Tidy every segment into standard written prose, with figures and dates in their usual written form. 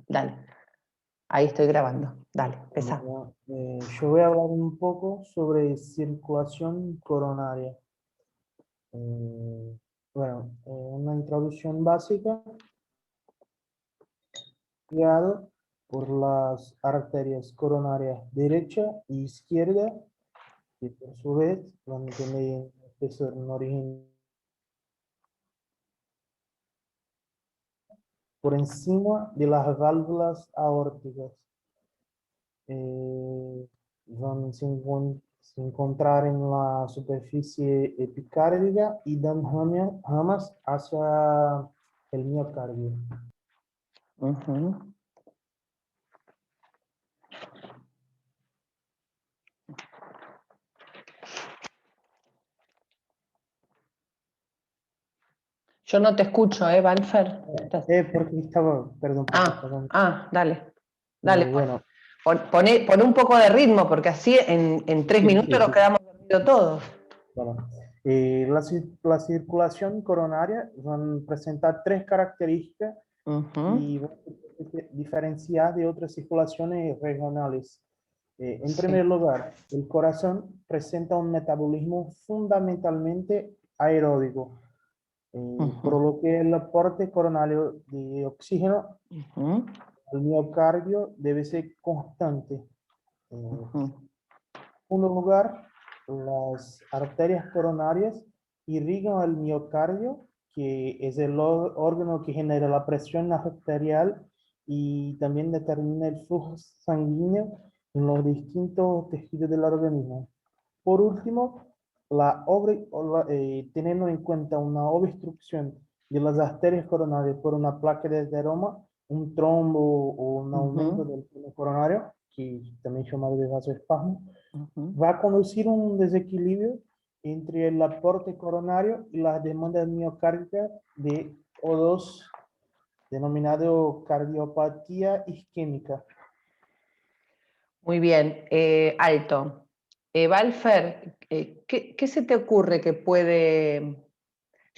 dale. Ahí estoy grabando. Dale, empezá. Bueno, yo voy a hablar un poco sobre circulación coronaria. Una introducción básica guiado por las arterias coronarias derecha e izquierda, que por su vez van a tener un origen por encima de las válvulas aórticas. Se encontrar en la superficie epicárdica y dan ramas hacia el miocardio. Ujú. Yo no te escucho, Valfer. Porque estaba, perdón, porque estaba... Dale. Dale, bueno, pon un poco de ritmo, porque así en 3 sí, minutos sí, nos sí. quedamos dormidos todos. Bueno, la circulación coronaria van a presentar tres características Ujú. y van a ser diferenciadas de otras circulaciones regionales. En Sí. primer lugar, el corazón presenta un metabolismo fundamentalmente aeróbico, por Ujú. lo que el aporte coronario de oxígeno Ujú. al miocardio debe ser constante. Ujú. En segundo lugar, las arterias coronarias irrigan el miocardio, que es el órgano que genera la presión arterial y también determina el flujo sanguíneo en los distintos tejidos del organismo. Por último, teniendo en cuenta una obstrucción de las arterias coronarias por una placa de ateroma, un trombo o un aumento Ujú. del tono coronario, que también llamado de vasoespasmo, Ujú. va a conducir un desequilibrio entre el aporte coronario y las demandas miocárdicas de O2, denominado cardiopatía isquémica. Muy bien, alto. Valfer, ¿qué se te ocurre que puede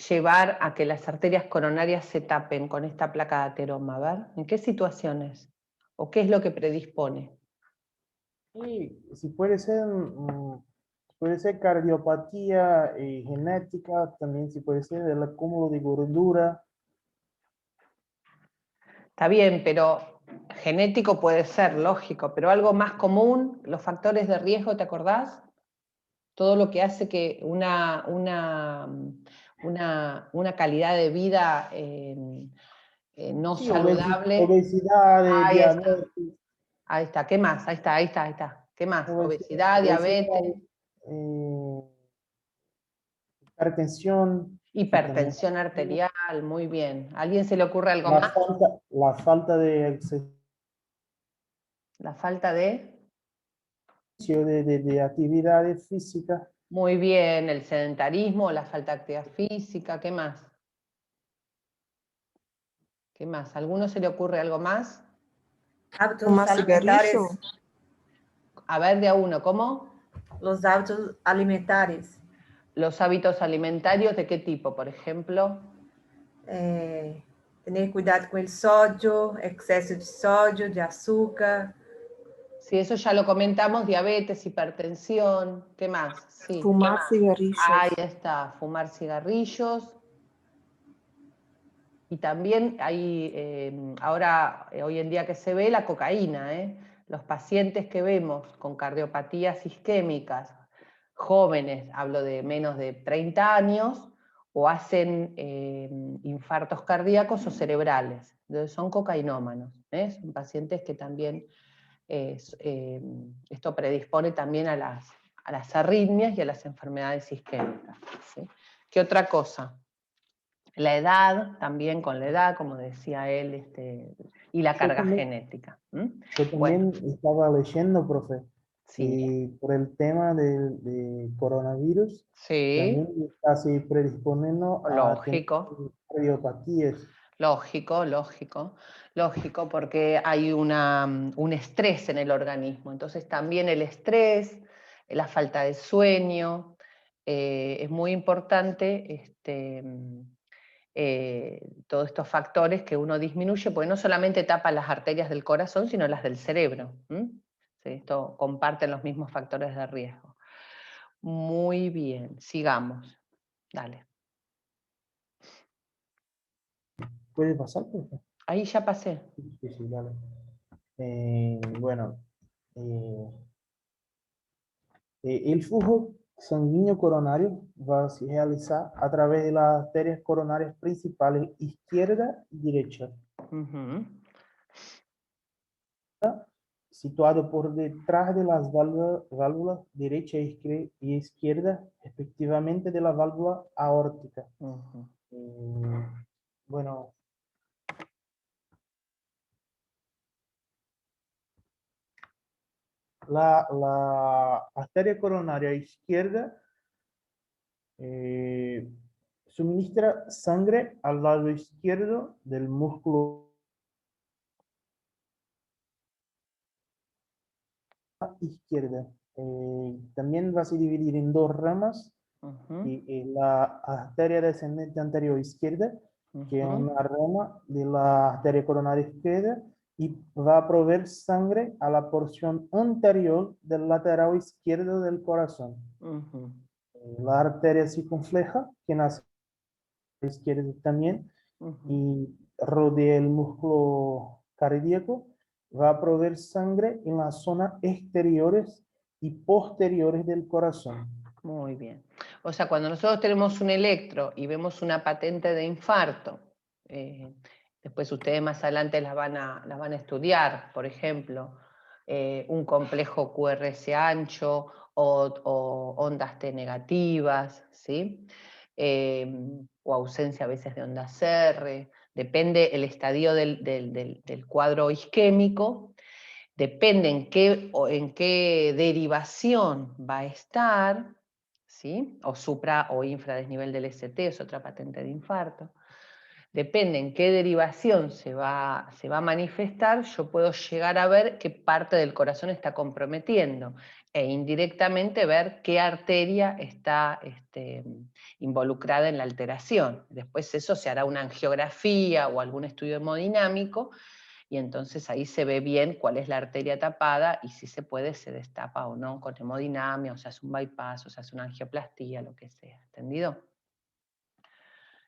llevar a que las arterias coronarias se tapen con esta placa de ateroma? A ver, ¿en qué situaciones? ¿O qué es lo que predispone? Y si puede ser cardiopatía genética, también si puede ser el acúmulo de gordura. Está bien, pero genético puede ser, lógico, pero algo más común, los factores de riesgo, ¿te acordás? Todo lo que hace que una calidad de vida no Sí, saludable. obesidad, Ahí está, diabetes, ahí está. ¿Qué más? Ahí está. ¿Qué más? Obesidad, obesidad, diabetes, eh, hipertensión, que también hipertensión arterial, muy bien. ¿A alguien se le ocurre algo la más? la falta de ejercicio, La falta de... de actividades físicas. Muy bien, el sedentarismo, la falta de actividad física, ¿qué más? ¿Qué más? ¿A alguno se le ocurre algo más? Hábitos Fumar alimentares. cigarrillo. A ver, de a uno, ¿cómo? Los hábitos alimentares. Los hábitos alimentarios, ¿de qué tipo, por ejemplo? Tener cuidado con el sodio, exceso de sodio, de azúcar. Sí, eso ya lo comentamos, diabetes, hipertensión, ¿qué más? Sí. Fumar Ahí cigarrillos. está, fumar cigarrillos. Y también hay, hoy en día que se ve, la cocaína. Los pacientes que vemos con cardiopatías isquémicas, jóvenes, hablo de menos de 30 años, o hacen infartos cardíacos o cerebrales. Entonces son cocainómanos. Son pacientes que también, esto predispone también a las arritmias y a las enfermedades isquémicas. ¿Sí? ¿Qué otra cosa? La edad, también con la edad, como decía él, y la Yo carga también, genética. yo Bueno, también estaba leyendo, profe, sí, y por el tema de coronavirus, sí, también está así predisponiendo a tener lógico, cardiopatías. lógico, porque hay un estrés en el organismo. Entonces también el estrés, la falta de sueño, es muy importante todos estos factores que uno disminuye, porque no solamente tapa las arterias del corazón, sino las del cerebro. ¿Sí? Esto comparten los mismos factores de riesgo. Muy bien, sigamos. Dale. ¿Puede pasar, por favor? Ahí ya pasé. Sí, sí, dale. Bueno, eh, el flujo sanguíneo coronario va a se realizar a través de las arterias coronarias principales izquierda y derecha, Ujú. situado por detrás de las válvulas derecha y izquierda, respectivamente de la válvula aórtica. Ujú. Bueno, la arteria coronaria izquierda suministra sangre al lado izquierdo del músculo izquierda. También va a se dividir en dos ramas, Ujú. y la arteria descendente anterior izquierda, que es Ujú. una rama de la arteria coronaria izquierda, y va a proveer sangre a la porción anterior del lateral izquierdo del corazón. Ujú. La arteria circunfleja, que nace a la izquierda también, Ujú. y rodea el músculo cardíaco, va a proveer sangre en las zonas exteriores y posteriores del corazón. Muy bien. O sea, cuando nosotros tenemos un electro y vemos una patente de infarto, después ustedes más adelante las van a estudiar, por ejemplo, un complejo QRS ancho o ondas T negativas, ¿sí? O ausencia a veces de ondas R, depende el estadio del cuadro isquémico, depende en qué derivación va a estar, ¿sí? O supra o infradesnivel del ST, es otra patente de infarto. Depende en qué derivación se va a manifestar, yo puedo llegar a ver qué parte del corazón está comprometiendo e indirectamente ver qué arteria está involucrada en la alteración. Después eso se hará una angiografía o algún estudio hemodinámico, y entonces ahí se ve bien cuál es la arteria tapada y si se puede se destapa o no con hemodinamia, o se hace un bypass, o se hace una angioplastía, lo que sea. ¿Entendido?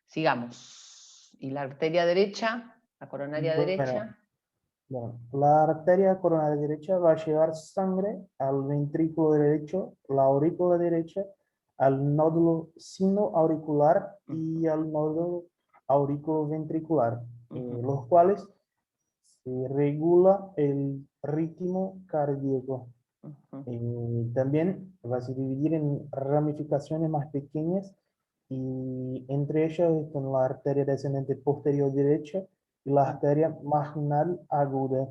Sigamos. ¿Y la arteria derecha? ¿La coronaria Bueno, derecha? la arteria coronaria derecha va a llevar sangre al ventrículo derecho, la aurícula derecha, al nódulo sinoauricular y al nódulo auriculoventricular, los cuales se regula el ritmo cardíaco. También va a se dividir en ramificaciones más pequeñas, y entre ellas están la arteria descendente posterior derecha y la arteria marginal aguda.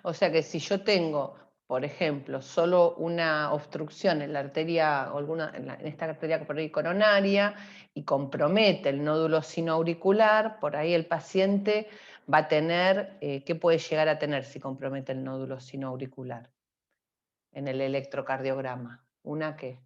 O sea que si yo tengo, por ejemplo, solo una obstrucción en la arteria, o en esta arteria coronaria, y compromete el nódulo sinoauricular, por ahí el paciente va a tener, ¿qué puede llegar a tener si compromete el nódulo sinoauricular en el electrocardiograma? ¿Una qué?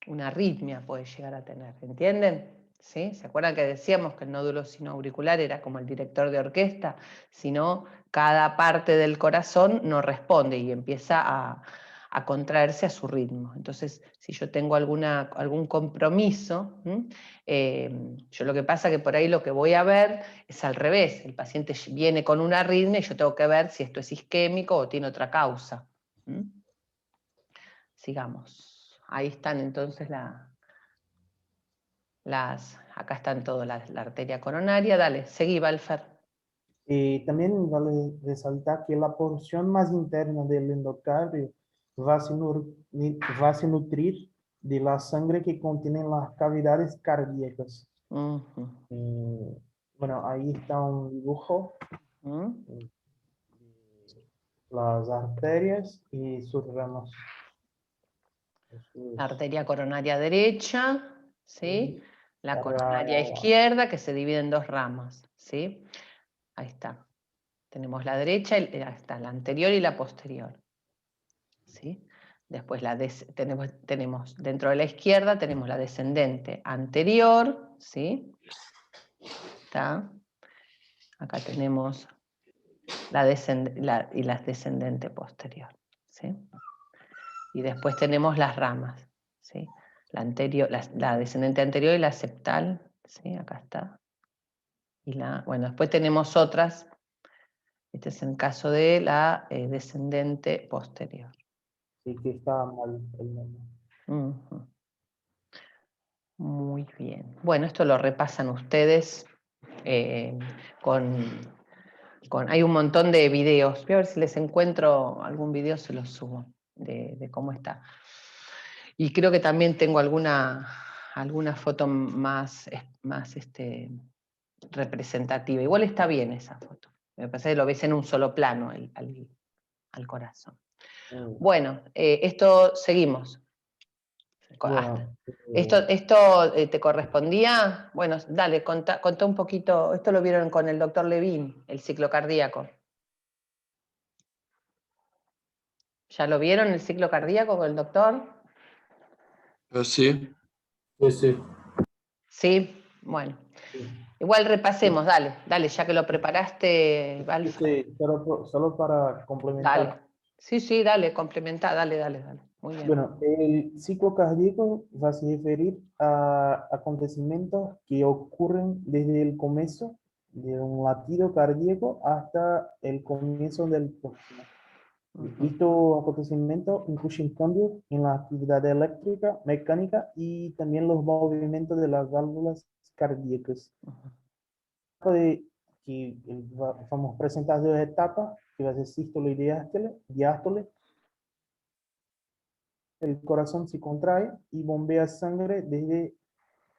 Una arritmia puede llegar a tener, ¿entienden? ¿Sí? ¿Se acuerdan que decíamos que el nódulo sinoauricular era como el director de orquesta? Si no, cada parte del corazón no responde y empieza a contraerse a su ritmo. Entonces, si yo tengo algún compromiso, yo lo que pasa que por ahí lo que voy a ver es al revés. El paciente viene con una arritmia y yo tengo que ver si esto es isquémico o tiene otra causa. Sigamos. Ahí están entonces acá están todas, la arteria coronaria. Dale, seguí, Balfer. También vale resaltar que la porción más interna del endocardio va a se nutrir de la sangre que contienen las cavidades cardíacas. Bueno, ahí está un dibujo, las arterias y sus ramas. La arteria coronaria derecha, ¿sí? La coronaria Ra- izquierda, que se divide en dos ramas, ¿sí? Ahí está. Tenemos la derecha, ahí está la anterior y la posterior, ¿sí? Después tenemos dentro de la izquierda, tenemos la descendente anterior, ¿sí? ¿Está? Acá tenemos la descendente posterior, ¿sí? Y después tenemos las ramas, ¿sí? La descendente anterior y la septal, ¿sí? Acá está. Bueno, después tenemos otras. Este es el caso de la descendente posterior. Sí, que está mal el nombre. Ujú. Muy bien. Bueno, esto lo repasan ustedes hay un montón de videos. Voy a ver si les encuentro algún video, se los subo, de cómo está. Y creo que también tengo alguna foto más representativa. Igual está bien esa foto. Me parece que lo ves en un solo plano al corazón. Bueno, esto seguimos. Bueno, ¿Esto te correspondía? Bueno, dale, contá un poquito. Esto lo vieron con el doctor Levin, el ciclo cardíaco. ¿Ya lo vieron el ciclo cardíaco con el doctor? Sí. sí. Sí, bueno. Igual repasemos, dale, ya que lo preparaste, Alfa. Sí, solo para complementar. Dale. Sí, dale, complementá, dale. Muy bien. Bueno, el ciclo cardíaco va a se referir a acontecimientos que ocurren desde el comienzo de un latido cardíaco hasta el comienzo del próximo. Estos acontecimientos incluyen cambios en la actividad eléctrica, mecánica y también los movimientos de las válvulas cardíacas. Vamos a presentar dos etapas, que va a ser sístole y diástole. El corazón se contrae y bombea sangre desde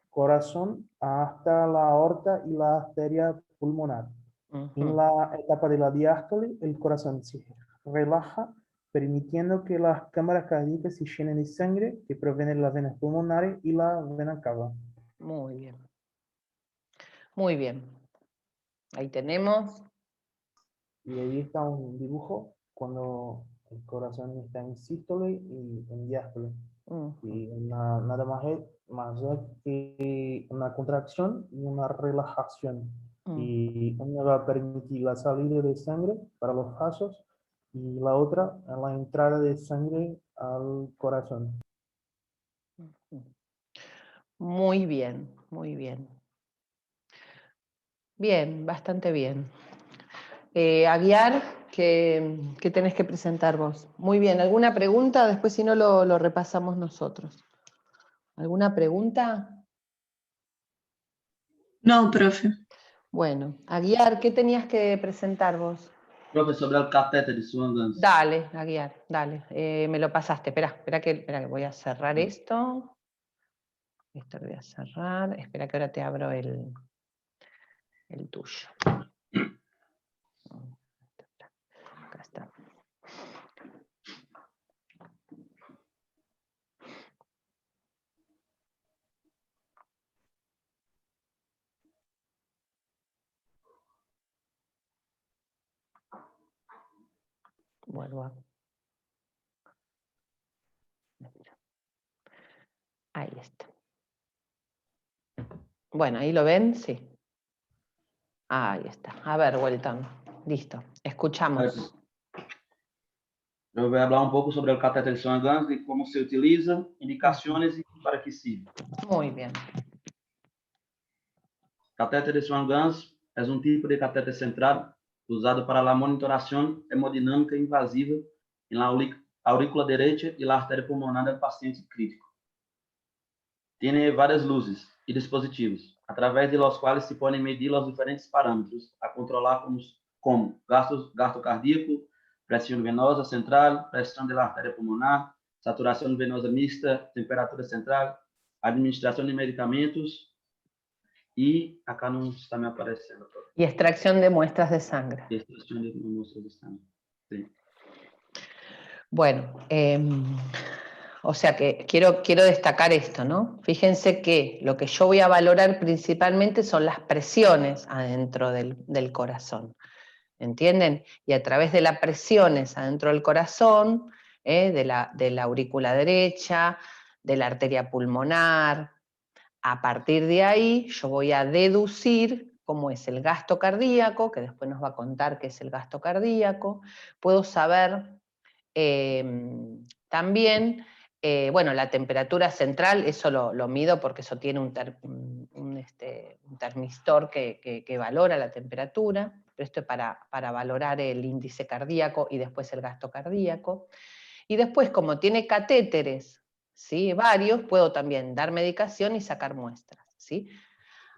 corazón hasta la aorta y la arteria pulmonar. En la etapa de la diástole, el corazón se relaja, permitiendo que las cámaras cardíacas se llenen de sangre que proviene de las venas pulmonares y la vena cava. Muy bien. Muy bien. Ahí tenemos. Y ahí está un dibujo cuando el corazón está en sístole y en diástole. Y nada más es que una contracción y una relajación. Y una va a permitir la salida de sangre para los vasos y la otra la entrada de sangre al corazón. Muy bien, muy bien. Bien, bastante bien. Aguiar, ¿qué tenés que presentar vos? Muy bien, ¿alguna pregunta? Después si no lo repasamos nosotros. ¿Alguna pregunta? No, profe. Bueno, Aguiar, ¿qué tenías que presentar vos? Profe, sobre el catéter de Swan-Ganz. Dale, Aguiar, dale. Me lo pasaste. Espera que voy a cerrar esto. Esto lo voy a cerrar. Espera que ahora te abro el tuyo. Acá está. Vuelvo a... Ahí está. Bueno, ¿ahí lo ven? Sí. Ahí está. A ver, Welton. Listo. Escuchamos. Eu vou falar um pouco sobre o catéter de Swan-Ganz e como se utiliza, indicações e para que sirve. Muy bien. Catéter de Swan-Ganz é um tipo de catéter central usado para a monitoração hemodinâmica invasiva na aurícula direita e na artéria pulmonar do paciente crítico. Tem várias luzes e dispositivos, através de los quais se podem medir os diferentes parâmetros a controlar como gasto cardíaco, pressão venosa central, pressão da artéria pulmonar, saturação venosa mista, temperatura central, administração de medicamentos e acá não está me aparecendo. Y extracción de muestras de sangre. E extração de muestras de sangre. Sí. Bueno, o sea que quiero destacar esto, ¿no? Fíjense que lo que yo voy a valorar principalmente son las presiones adentro del corazón, ¿entienden? Y a través de las presiones adentro del corazón, de la aurícula derecha, de la arteria pulmonar. A partir de ahí yo voy a deducir cómo es el gasto cardíaco, que después nos va a contar qué es el gasto cardíaco. Puedo saber también, bueno, la temperatura central, eso lo mido porque eso tiene un termistor que valora la temperatura, pero esto es para valorar el índice cardíaco y después el gasto cardíaco. Y después, como tiene catéteres, ¿sí?, varios, puedo también dar medicación y sacar muestras, ¿sí?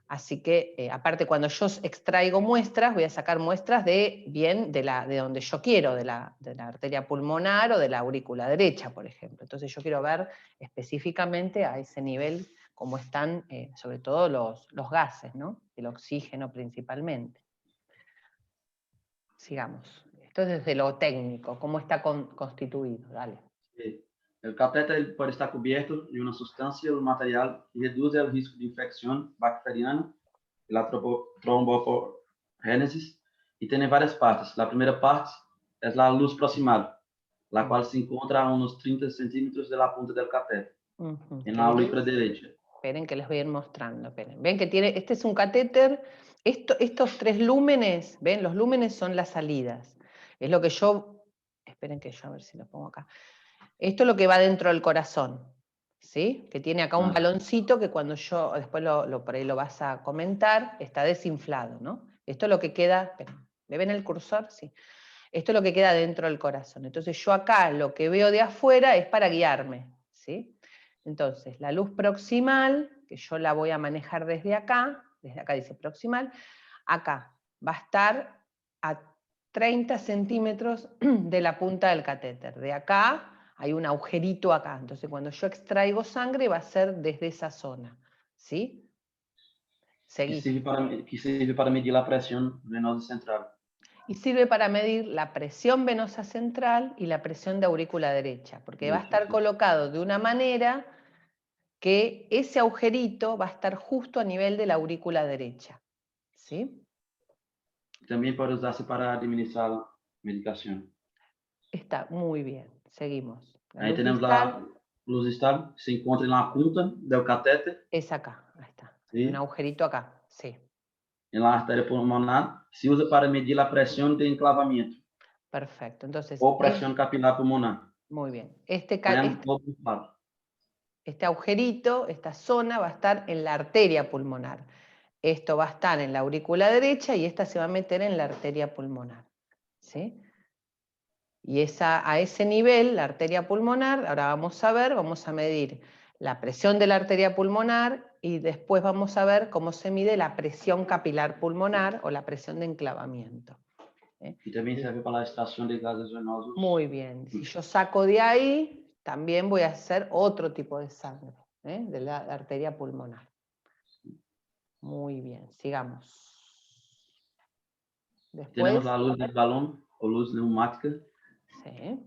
Así que, aparte, cuando yo extraigo muestras, voy a sacar muestras de donde yo quiero, de la arteria pulmonar o de la aurícula derecha, por ejemplo. Entonces yo quiero ver específicamente a ese nivel cómo están, sobre todo los gases, ¿no? El oxígeno principalmente. Sigamos. Esto es desde lo técnico, cómo está constituido. Dale. Sí. El catéter pode estar cubierto de uma substância ou material que reduz o risco de infecção bacteriana pela tromboporénesis e tem várias partes. A primeira parte é a luz proximal, a qual se encontra a uns 30 centímetros da ponta do catéter, na aurícula derecha. Esperen que les voy a ir mostrando. Esperen. Ven que tiene, este es un catéter, estos 3 lúmenes, ven, los lúmenes son las salidas. Es lo que yo, esperen que yo a ver si lo pongo acá. Esto es lo que va dentro del corazón, ¿sí? Que tiene acá un baloncito que cuando yo, después por ahí lo vas a comentar, está desinflado, ¿no? Esto es lo que queda, esperen, ¿me ven el cursor? Sí. Esto es lo que queda dentro del corazón. Entonces yo acá lo que veo de afuera es para guiarme, ¿sí? Entonces, la luz proximal, que yo la voy a manejar desde acá dice proximal, acá va a estar a 30 centímetros de la punta del catéter. De acá hay un agujerito acá, entonces cuando yo extraigo sangre va a ser desde esa zona, ¿sí? Seguí. Que sirve para medir la presión venosa central. Y sirve para medir la presión venosa central y la presión de aurícula derecha, porque va a estar colocado de una manera que ese agujerito va a estar justo a nivel de la aurícula derecha, ¿sí? También puede usarse para administrar medicación. Está muy bien, seguimos. Ahí tenemos la luz distal, se encuentra en la punta del catéter. Es acá, ahí está. ¿Sí? Hay un agujerito acá, sí. En la arteria pulmonar, se usa para medir la presión de enclavamiento. Perfecto, entonces... O presión capilar pulmonar. Muy bien. Este agujerito, esta zona va a estar en la arteria pulmonar. Esto va a estar en la aurícula derecha y esta se va a meter en la arteria pulmonar, ¿sí? Y a ese nivel, la arteria pulmonar, ahora vamos a medir la presión de la arteria pulmonar y después vamos a ver cómo se mide la presión capilar pulmonar o la presión de enclavamiento. Y también sirve para la extracción de gases venosos. Muy bien. Si yo saco de ahí, también voy a hacer otro tipo de sangre, de la arteria pulmonar. Muy bien, sigamos. Después, tenemos la luz del balón o luz neumática. Sí.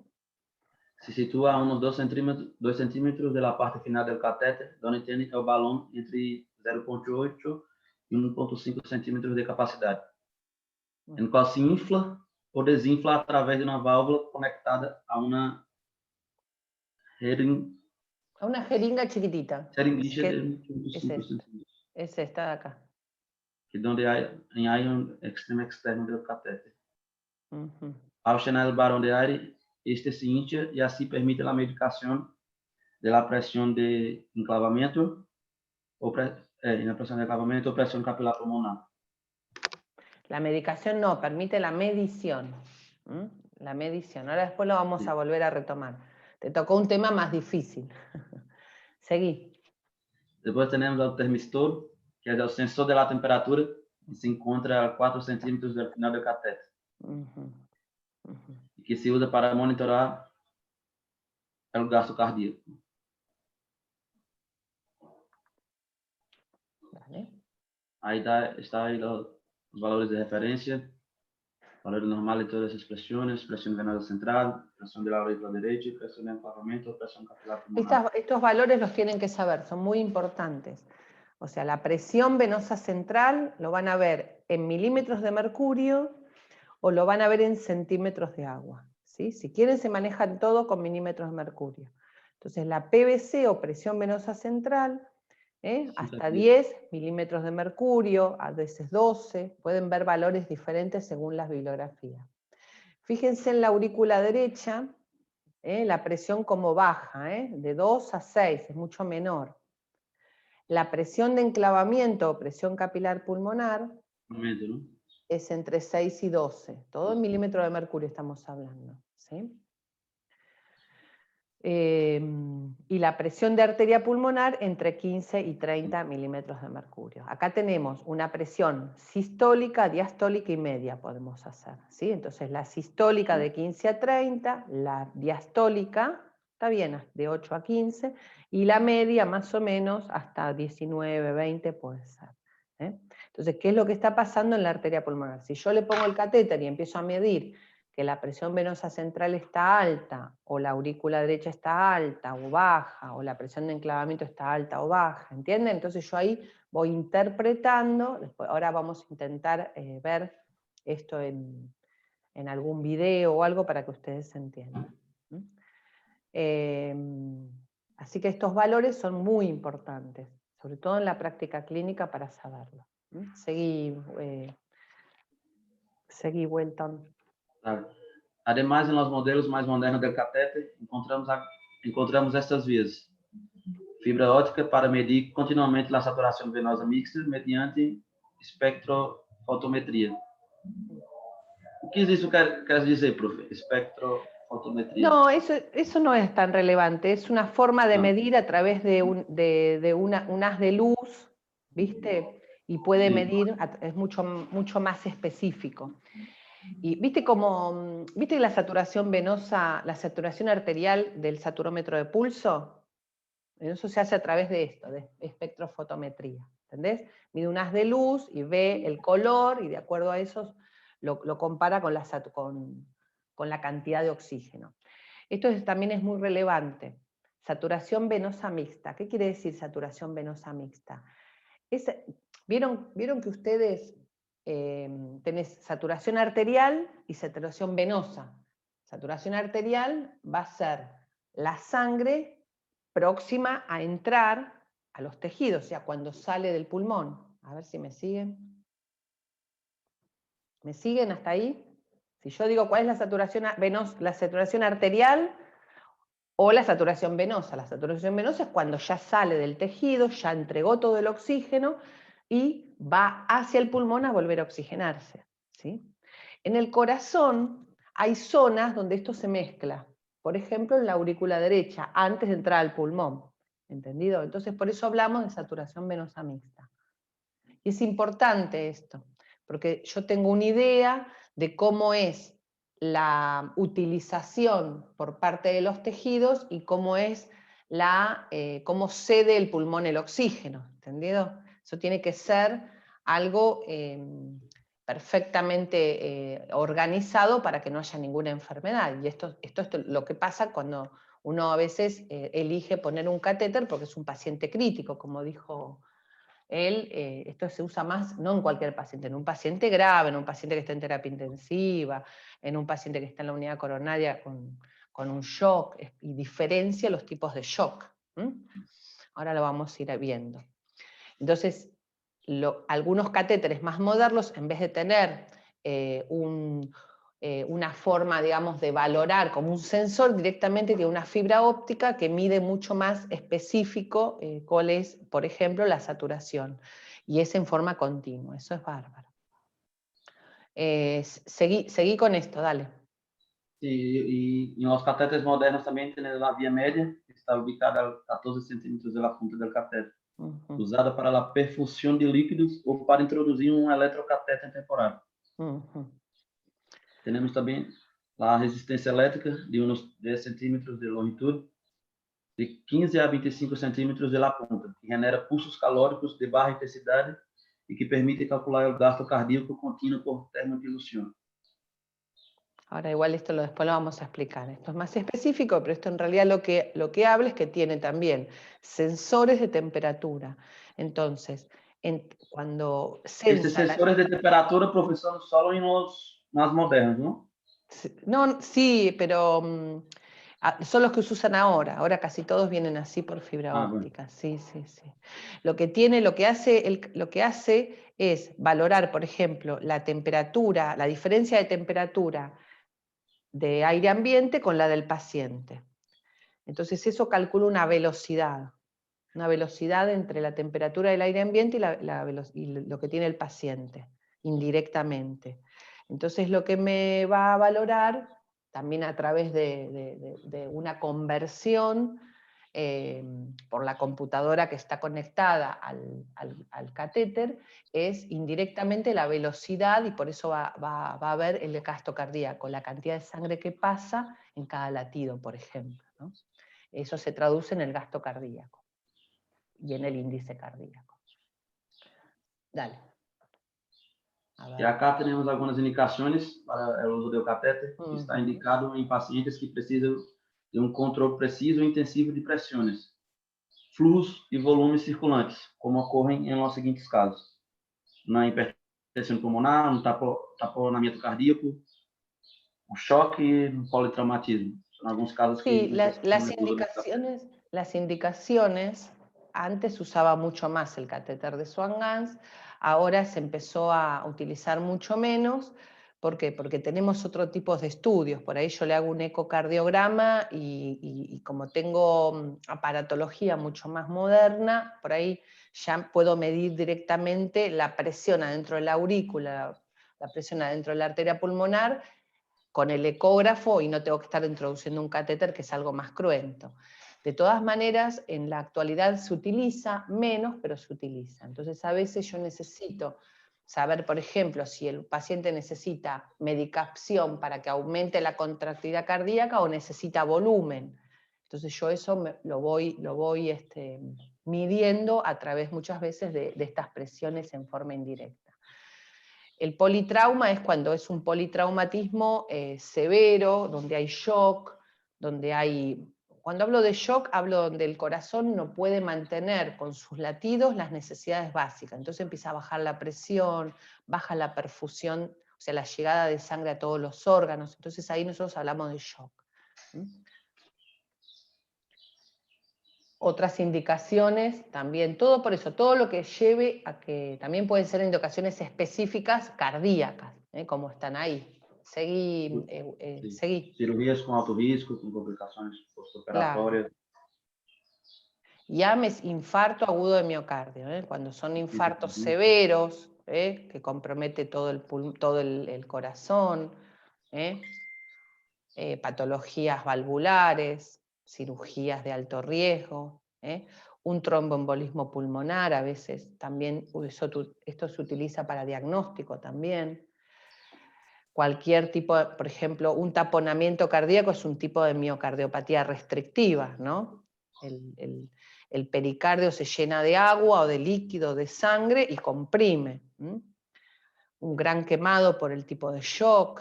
Se sitúa a unos 2 centímetros de la parte final del catéter, donde tiene el balón entre 0,8 y 1,5 centímetros de capacidad, en el cual se infla o desinfla a través de una válvula conectada a una jeringa. A una jeringa chiquitita. Jeringuilla de 1,5 centímetros. Es esta de acá. Que donde hay un extremo externo del catéter. Al llenar el balón de aire, este se hincha y así permite la medicación de la presión de enclavamiento o presión capilar pulmonar. La medicación no, permite la medición. La medición. Ahora después lo vamos a volver a retomar. Te tocó un tema más difícil. Seguí. Después tenemos el termistor, que es el sensor de la temperatura, que se encuentra a 4 centímetros del final del catéter. Y que se usa para monitorar el gasto cardíaco. Vale. Ahí está ahí los valores de referencia, valores normales de todas las expresiones, presión venosa central, presión de la aurícula derecha, presión de enclavamiento, presión capilar pulmonar. Estos valores los tienen que saber, son muy importantes. O sea, la presión venosa central lo van a ver en milímetros de mercurio o lo van a ver en centímetros de agua, ¿sí? Si quieren se manejan todo con milímetros de mercurio. Entonces la PVC o presión venosa central, hasta 10 milímetros de mercurio, a veces 12, pueden ver valores diferentes según las bibliografías. Fíjense en la aurícula derecha, la presión como baja, de 2 a 6, es mucho menor. La presión de enclavamiento o presión capilar pulmonar es entre 6 y 12, todo en milímetros de mercurio estamos hablando, ¿sí? Y la presión de arteria pulmonar entre 15 y 30 milímetros de mercurio. Acá tenemos una presión sistólica, diastólica y media podemos hacer, ¿sí? Entonces la sistólica de 15 a 30, la diastólica, está bien, de 8 a 15, y la media más o menos hasta 19, 20 puede ser. Entonces, ¿qué es lo que está pasando en la arteria pulmonar? Si yo le pongo el catéter y empiezo a medir que la presión venosa central está alta, o la aurícula derecha está alta o baja, o la presión de enclavamiento está alta o baja, ¿entienden? Entonces yo ahí voy interpretando, después, ahora vamos a intentar ver esto en algún video o algo para que ustedes entiendan. Así que estos valores son muy importantes, sobre todo en la práctica clínica para saberlo. Seguí, Welton. Además, en los modelos más modernos del catéter, encontramos estas vías. Fibra óptica para medir continuamente la saturación venosa mixta mediante espectrofotometría. O que isso quer dizer, profe? Espectrofotometría. No, eso no es tan relevante. Es una forma de medir a través de un haz de luz, ¿viste? Y puede medir, es mucho más específico. Y ¿viste la saturación venosa, la saturación arterial del saturómetro de pulso? Eso se hace a través de esto, de espectrofotometría, ¿entendés? Mide un haz de luz y ve el color y de acuerdo a eso lo compara con la cantidad de oxígeno. Esto también es muy relevante. Saturación venosa mixta. ¿Qué quiere decir saturación venosa mixta? ¿Vieron que ustedes tenés saturación arterial y saturación venosa? Saturación arterial va a ser la sangre próxima a entrar a los tejidos, o sea, cuando sale del pulmón. A ver si me siguen. ¿Me siguen hasta ahí? Si yo digo cuál es la saturación arterial o la saturación venosa. La saturación venosa es cuando ya sale del tejido, ya entregó todo el oxígeno y va hacia el pulmón a volver a oxigenarse, ¿sí? En el corazón hay zonas donde esto se mezcla. Por ejemplo, en la aurícula derecha, antes de entrar al pulmón. ¿Entendido? Entonces, por eso hablamos de saturación venosa mixta. Y es importante esto, porque yo tengo una idea de cómo es la utilización por parte de los tejidos y cómo es cómo cede el pulmón el oxígeno, ¿entendido? Eso tiene que ser algo perfectamente organizado para que no haya ninguna enfermedad. Y esto es lo que pasa cuando uno a veces elige poner un catéter porque es un paciente crítico, como dijo él. Esto se usa más, no en cualquier paciente, en un paciente grave, en un paciente que está en terapia intensiva, en un paciente que está en la unidad coronaria con un shock, y diferencia los tipos de shock. Ahora lo vamos a ir viendo. Entonces, algunos catéteres más modernos, en vez de tener una forma, digamos, de valorar como un sensor, directamente tiene una fibra óptica que mide mucho más específico cuál es, por ejemplo, la saturación. Y es en forma continua, eso es bárbaro. Seguí con esto, dale. Sí, y en los catéteres modernos también tienen la vía media, que está ubicada a 14 centímetros de la punta del catéter, usada para la perfusión de líquidos o para introducir un electrocatéter temporal. Tenemos también la resistencia eléctrica de unos 10 centímetros de longitud, de 15 a 25 centímetros de la punta, que genera pulsos calóricos de baja intensidad y que permite calcular el gasto cardíaco continuo por termodilución. Ahora igual después lo vamos a explicar. Esto es más específico, pero esto en realidad lo que habla es que tiene también sensores de temperatura. Entonces, cuando Estos sensores de temperatura, profesor, solo en los más modernos, ¿no? No, sí, pero son los que se usan ahora. Ahora casi todos vienen así por fibra Bueno. óptica. Sí, sí, sí. Lo que hace es valorar, por ejemplo, la temperatura, la diferencia de temperatura de aire ambiente con la del paciente. Entonces eso calcula una velocidad entre la temperatura del aire ambiente y lo que tiene el paciente, indirectamente. Entonces lo que me va a valorar, también a través de una conversión por la computadora que está conectada al catéter, es indirectamente la velocidad, y por eso va a ver el gasto cardíaco, la cantidad de sangre que pasa en cada latido, por ejemplo, ¿no? Eso se traduce en el gasto cardíaco y en el índice cardíaco. Dale. A ver. E acá temos algumas indicações para o uso do catéter, que está indicado em pacientes que precisam de um controle preciso e intensivo de pressões, fluxos e volumes circulantes, como ocorrem em os seguintes casos: na hipertensão pulmonar, no taponamento cardíaco, o choque e no politraumatismo. São alguns casos que Sí, necessitam las indicaciones, antes usaba mucho más el catéter de Swan-Ganz, ahora se empezó a utilizar mucho menos. ¿Por qué? Porque tenemos otro tipo de estudios. Por ahí yo le hago un ecocardiograma y como tengo aparatología mucho más moderna, por ahí ya puedo medir directamente la presión adentro de la aurícula, la presión adentro de la arteria pulmonar, con el ecógrafo, y no tengo que estar introduciendo un catéter, que es algo más cruento. De todas maneras, en la actualidad se utiliza menos, pero se utiliza. Entonces a veces yo necesito saber, por ejemplo, si el paciente necesita medicación para que aumente la contractilidad cardíaca o necesita volumen. Entonces yo eso lo voy midiendo a través muchas veces de estas presiones en forma indirecta. El politrauma es cuando es un politraumatismo severo, donde hay shock, cuando hablo de shock, hablo donde el corazón no puede mantener con sus latidos las necesidades básicas. Entonces empieza a bajar la presión, baja la perfusión, o sea, la llegada de sangre a todos los órganos. Entonces ahí nosotros hablamos de shock. Otras indicaciones también, todo por eso, todo lo que lleve a que también pueden ser indicaciones específicas cardíacas, como están ahí. Seguí. Cirurgias com alto risco, com complicações post-operatórias. Claro. Y AMES, infarto agudo de miocardio, cuando son infartos severos, que compromete todo el corazón, patologías valvulares, cirugías de alto riesgo, un tromboembolismo pulmonar, a veces también esto se utiliza para diagnóstico también. Cualquier tipo, por ejemplo, un taponamiento cardíaco es un tipo de miocardiopatía restrictiva, ¿no? El pericardio se llena de agua o de líquido, de sangre, y comprime. Un gran quemado por el tipo de shock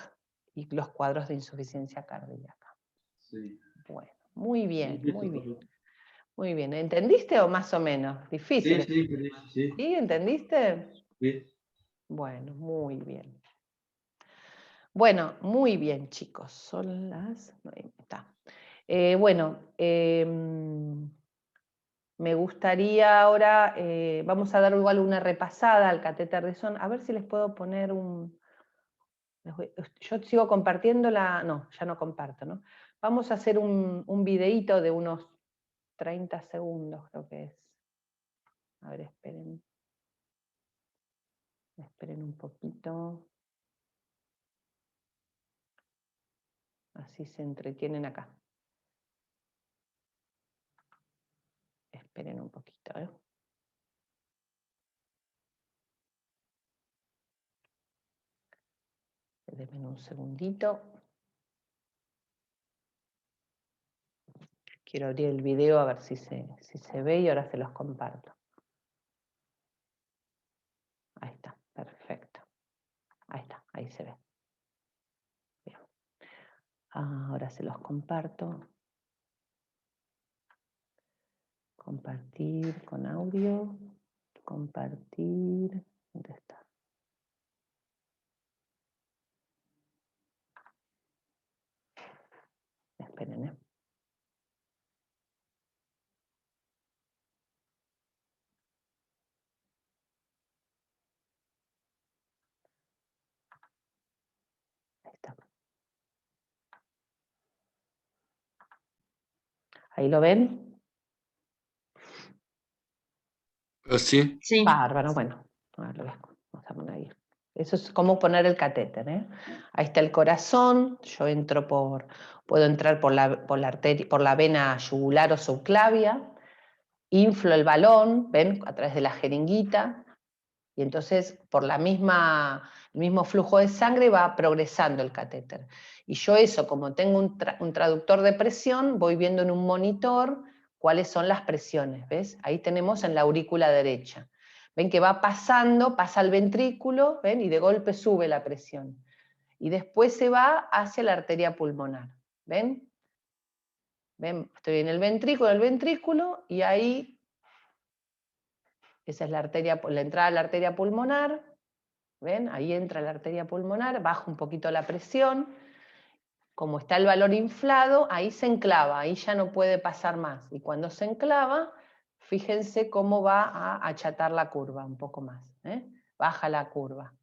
y los cuadros de insuficiencia cardíaca. Sí. Bueno, muy bien, muy bien. Muy bien, ¿entendiste o más o menos? Difícil. Sí. ¿Sí? ¿Entendiste? Sí. Bueno, muy bien. Bueno, muy bien, chicos. Son las... Está. Me gustaría ahora, vamos a dar igual una repasada al catéter de Swan, a ver si les puedo poner un... Yo sigo compartiendo no, ya no comparto, ¿no? Vamos a hacer un videíto de unos 30 segundos, creo que es. A ver, esperen. Esperen un poquito. Así se entretienen acá. Esperen un poquito, ¿eh? Denme un segundito. Quiero abrir el video a ver si se ve, y ahora se los comparto. Ahí está, perfecto. Ahí está, ahí se ve. Bien. Ahora se los comparto. Compartir con audio. Compartir. ¿Dónde está? Esperen, ¿eh? Ahí está. ¿Ahí lo ven? Sí. Sí. Bárbaro, bueno. Ahora lo vamos a poner ahí. Eso es como poner el catéter, ¿eh? Ahí está el corazón, yo entro puedo entrar por la vena yugular o subclavia, inflo el balón, ¿ven? A través de la jeringuita, y entonces por el mismo flujo de sangre va progresando el catéter. Y yo eso, como tengo un traductor de presión, voy viendo en un monitor cuáles son las presiones, ¿ves? Ahí tenemos en la aurícula derecha. Ven que va pasando, pasa al ventrículo, ¿ven? Y de golpe sube la presión. Y después se va hacia la arteria pulmonar, ¿ven? ¿Ven? Estoy en el ventrículo, y ahí, esa es la entrada a la arteria pulmonar, ¿ven? Ahí entra la arteria pulmonar, baja un poquito la presión, como está el valor inflado, ahí se enclava, ahí ya no puede pasar más. Y cuando se enclava, fíjense cómo va a achatar la curva un poco más, ¿eh? Baja la curva,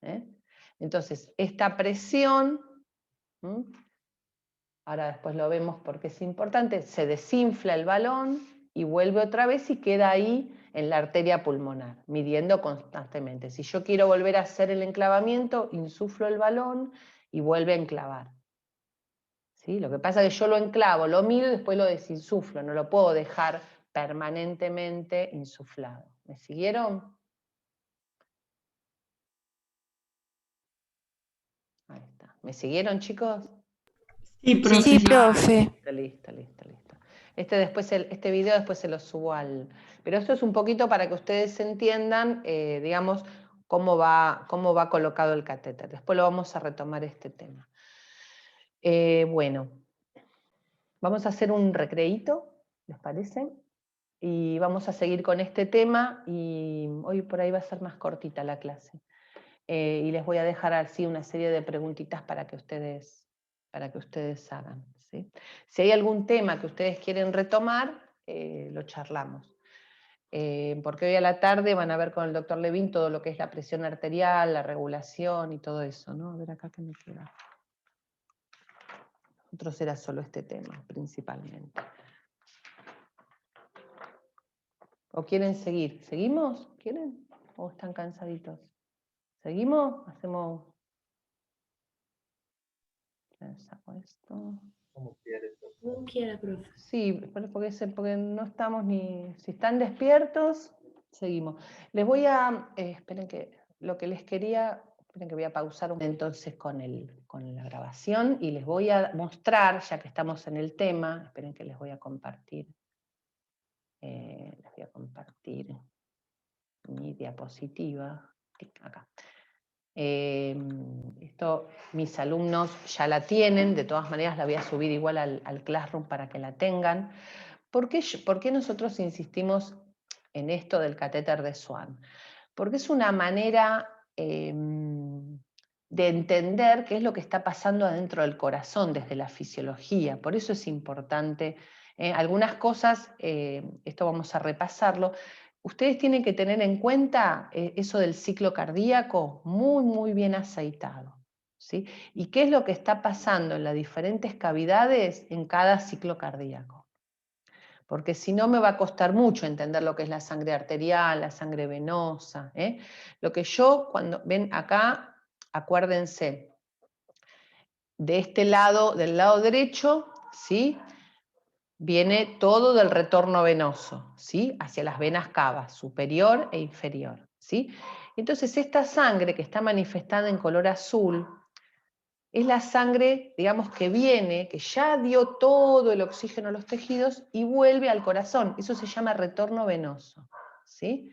¿eh? Entonces, esta presión, ahora después lo vemos porque es importante, se desinfla el balón y vuelve otra vez y queda ahí en la arteria pulmonar, midiendo constantemente. Si yo quiero volver a hacer el enclavamiento, insuflo el balón y vuelve a enclavar. ¿Sí? Lo que pasa es que yo lo enclavo, lo mido y después lo desinsuflo, no lo puedo dejar permanentemente insuflado. ¿Me siguieron? Ahí está. ¿Me siguieron, chicos? Sí, profe. Sí, profe. Listo. Este video después se lo subo Pero esto es un poquito para que ustedes entiendan, digamos, cómo va colocado el catéter. Después lo vamos a retomar este tema. Bueno, vamos a hacer un recreíto, ¿les parece? Y vamos a seguir con este tema, y hoy por ahí va a ser más cortita la clase. Y les voy a dejar así una serie de preguntitas para que ustedes hagan, ¿sí? Si hay algún tema que ustedes quieren retomar, lo charlamos. Porque hoy a la tarde van a ver con el doctor Levin todo lo que es la presión arterial, la regulación y todo eso, ¿no? A ver acá qué me queda. Nosotros era solo este tema, principalmente. ¿O quieren seguir? ¿Seguimos? ¿Quieren? ¿O están cansaditos? ¿Seguimos? Hacemos... Saco esto. Como quieres. Como quiera, profe. Sí, porque no estamos ni... Si están despiertos, seguimos. Les voy a... esperen que lo que les quería... Esperen que voy a pausar entonces con la grabación, y les voy a mostrar, ya que estamos en el tema, esperen que les voy a compartir. Les voy a compartir mi diapositiva. Acá. Esto mis alumnos ya la tienen, de todas maneras la voy a subir igual al Classroom para que la tengan. ¿Por qué nosotros insistimos en esto del catéter de Swan? Porque es una manera de entender qué es lo que está pasando adentro del corazón desde la fisiología. Por eso es importante. Algunas cosas, esto vamos a repasarlo. Ustedes tienen que tener en cuenta eso del ciclo cardíaco muy, muy bien aceitado, ¿sí? Y qué es lo que está pasando en las diferentes cavidades en cada ciclo cardíaco. Porque si no me va a costar mucho entender lo que es la sangre arterial, la sangre venosa. Lo que yo, cuando ven acá, acuérdense, de este lado, del lado derecho, ¿sí? Viene todo del retorno venoso, ¿sí? Hacia las venas cavas, superior e inferior, ¿sí? Entonces esta sangre que está manifestada en color azul es la sangre, digamos, que viene, que ya dio todo el oxígeno a los tejidos y vuelve al corazón. Eso se llama retorno venoso, ¿sí?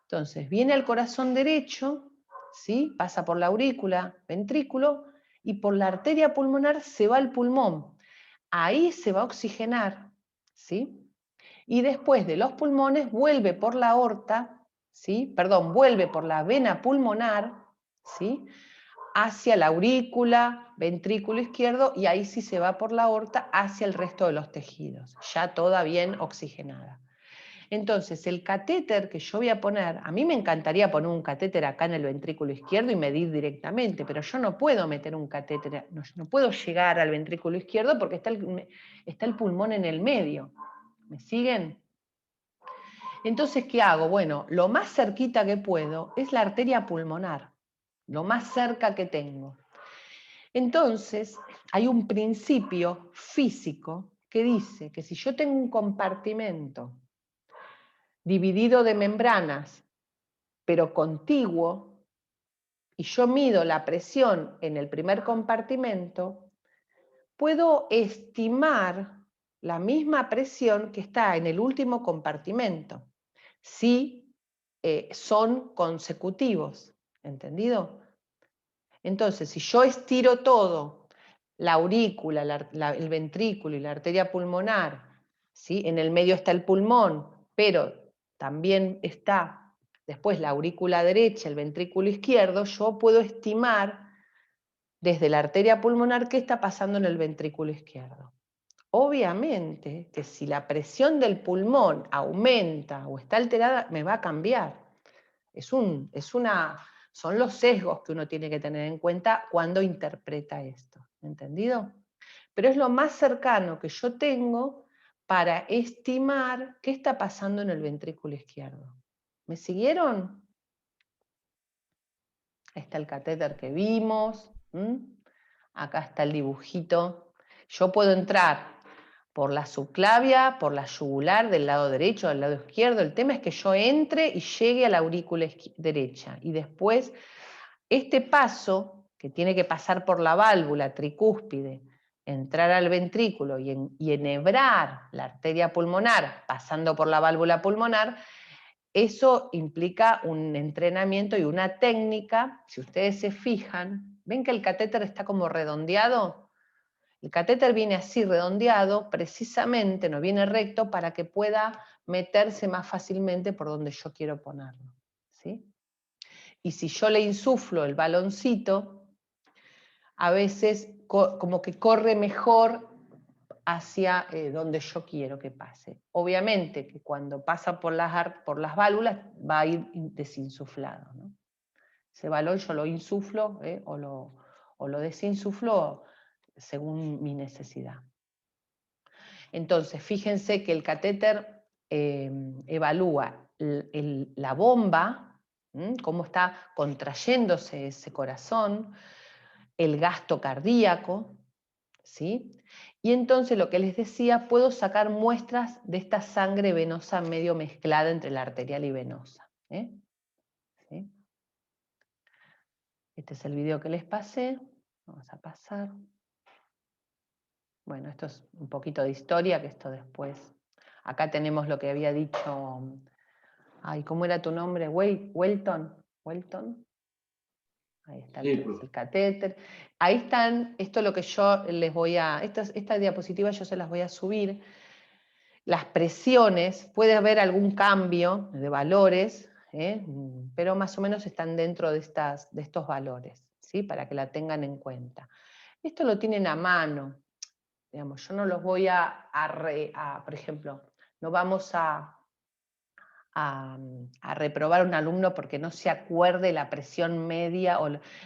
Entonces viene al corazón derecho, ¿sí? Pasa por la aurícula, ventrículo, y por la arteria pulmonar se va al pulmón. Ahí se va a oxigenar, ¿sí? Y después de los pulmones vuelve por la aorta, ¿sí? Perdón, vuelve por la vena pulmonar, ¿sí? hacia la aurícula, ventrículo izquierdo, y ahí sí se va por la aorta hacia el resto de los tejidos, ya toda bien oxigenada. Entonces, el catéter que yo voy a poner, a mí me encantaría poner un catéter acá en el ventrículo izquierdo y medir directamente, pero yo no puedo meter un catéter, no puedo llegar al ventrículo izquierdo porque está el pulmón en el medio. ¿Me siguen? Entonces, ¿qué hago? Bueno, lo más cerquita que puedo es la arteria pulmonar, lo más cerca que tengo. Entonces, hay un principio físico que dice que si yo tengo un compartimento dividido de membranas, pero contiguo, y yo mido la presión en el primer compartimento, puedo estimar la misma presión que está en el último compartimento, si son consecutivos, ¿entendido? Entonces, si yo estiro todo, la aurícula, el ventrículo y la arteria pulmonar, ¿sí? En el medio está el pulmón, pero también está después la aurícula derecha, el ventrículo izquierdo, yo puedo estimar desde la arteria pulmonar qué está pasando en el ventrículo izquierdo. Obviamente que si la presión del pulmón aumenta o está alterada, me va a cambiar. Son los sesgos que uno tiene que tener en cuenta cuando interpreta esto, ¿entendido? Pero es lo más cercano que yo tengo para estimar qué está pasando en el ventrículo izquierdo. ¿Me siguieron? Ahí está el catéter que vimos. Acá está el dibujito. Yo puedo entrar por la subclavia, por la yugular, del lado derecho, del lado izquierdo. El tema es que yo entre y llegue a la aurícula derecha. Y después, este paso, que tiene que pasar por la válvula tricúspide, entrar al ventrículo y enhebrar la arteria pulmonar, pasando por la válvula pulmonar, eso implica un entrenamiento y una técnica. Si ustedes se fijan, ¿ven que el catéter está como redondeado? El catéter viene así redondeado, precisamente, no viene recto, para que pueda meterse más fácilmente por donde yo quiero ponerlo, ¿sí? Y si yo le insuflo el baloncito, a veces como que corre mejor hacia donde yo quiero que pase. Obviamente que cuando pasa por las válvulas va a ir desinsuflado, ¿no? Ese balón yo lo insuflo o lo desinsuflo según mi necesidad. Entonces, fíjense que el catéter evalúa la bomba, cómo está contrayéndose ese corazón, el gasto cardíaco, ¿sí? Y entonces lo que les decía, puedo sacar muestras de esta sangre venosa medio mezclada entre la arterial y venosa. ¿Sí? Este es el video que les pasé. Vamos a pasar. Bueno, esto es un poquito de historia, que esto después... Acá tenemos lo que había dicho... Ay, ¿cómo era tu nombre? ¿Welton? ¿Welton? Ahí está el catéter. Ahí están, esto es lo que yo les voy a... Esta diapositiva yo se las voy a subir. Las presiones, puede haber algún cambio de valores, pero más o menos están dentro de estos valores, ¿sí? Para que la tengan en cuenta. Esto lo tienen a mano. Digamos, yo no los voy por ejemplo, no vamos a reprobar a un alumno porque no se acuerde la presión media.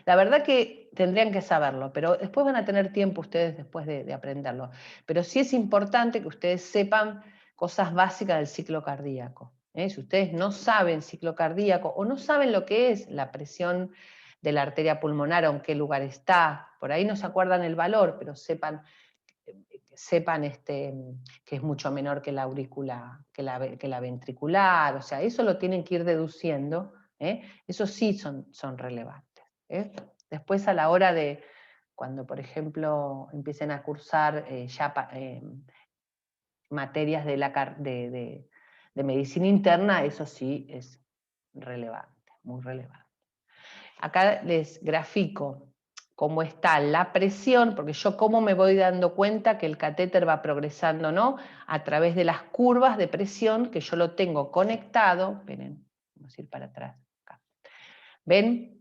La verdad que tendrían que saberlo, pero después van a tener tiempo ustedes después de aprenderlo. Pero sí es importante que ustedes sepan cosas básicas del ciclo cardíaco. Si ustedes no saben ciclo cardíaco o no saben lo que es la presión de la arteria pulmonar o en qué lugar está, por ahí no se acuerdan el valor, pero sepan que es mucho menor que la aurícula, que la ventricular, o sea, eso lo tienen que ir deduciendo, eso sí son relevantes. Después a la hora de, cuando por ejemplo empiecen a cursar materias de medicina interna, eso sí es relevante, muy relevante. Acá les grafico cómo está la presión, porque yo cómo me voy dando cuenta que el catéter va progresando, ¿no? A través de las curvas de presión, que yo lo tengo conectado. Esperen, vamos a ir para atrás. Acá. ¿Ven?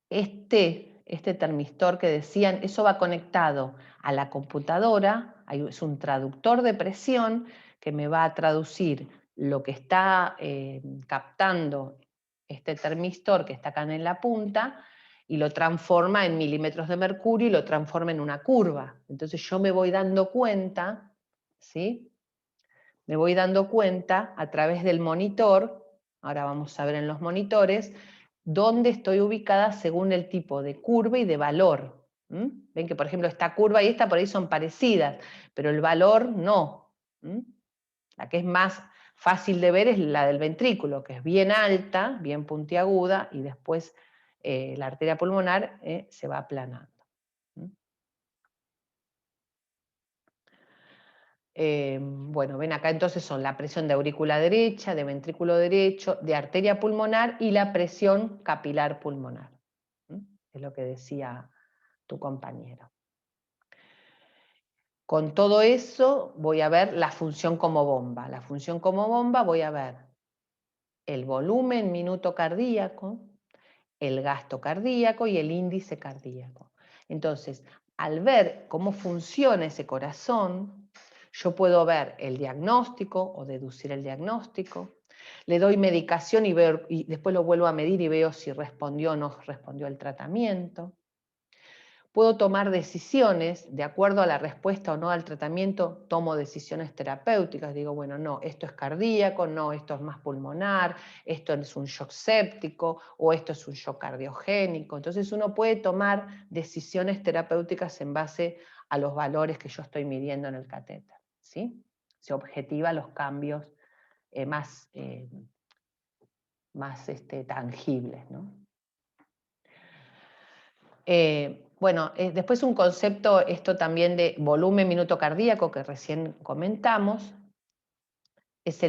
Este este termistor que decían, eso va conectado a la computadora, es un traductor de presión que me va a traducir lo que está captando este termistor que está acá en la punta, y lo transforma en milímetros de mercurio y lo transforma en una curva. Entonces yo me voy dando cuenta, ¿sí? Me voy dando cuenta a través del monitor, ahora vamos a ver en los monitores, dónde estoy ubicada según el tipo de curva y de valor. Ven que, por ejemplo, esta curva y esta por ahí son parecidas, pero el valor no. La que es más fácil de ver es la del ventrículo, que es bien alta, bien puntiaguda, y después la arteria pulmonar se va aplanando. Bueno, ven acá entonces son la presión de aurícula derecha, de ventrículo derecho, de arteria pulmonar y la presión capilar pulmonar. Es lo que decía tu compañero. Con todo eso voy a ver la función como bomba. La función como bomba voy a ver el volumen minuto cardíaco, el gasto cardíaco y el índice cardíaco. Entonces, al ver cómo funciona ese corazón, yo puedo ver el diagnóstico o deducir el diagnóstico, le doy medicación y después lo vuelvo a medir y veo si respondió o no respondió al tratamiento. Puedo tomar decisiones, de acuerdo a la respuesta o no al tratamiento, tomo decisiones terapéuticas, digo, bueno, no, esto es cardíaco, no, esto es más pulmonar, esto es un shock séptico, o esto es un shock cardiogénico. Entonces uno puede tomar decisiones terapéuticas en base a los valores que yo estoy midiendo en el catéter, ¿sí? Se objetiva los cambios más tangibles, ¿no? Bueno, después un concepto, esto también de volumen minuto cardíaco que recién comentamos, es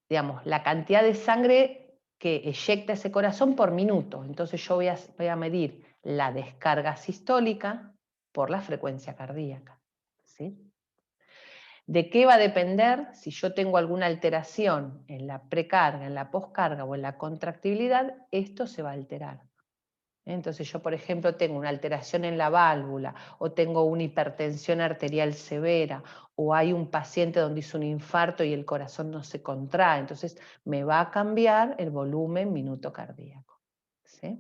digamos, la cantidad de sangre que eyecta ese corazón por minuto. Entonces yo voy a medir la descarga sistólica por la frecuencia cardíaca, ¿sí? ¿De qué va a depender? Si yo tengo alguna alteración en la precarga, en la poscarga o en la contractibilidad, esto se va a alterar. Entonces yo, por ejemplo, tengo una alteración en la válvula, o tengo una hipertensión arterial severa, o hay un paciente donde hizo un infarto y el corazón no se contrae, entonces me va a cambiar el volumen minuto cardíaco, ¿sí?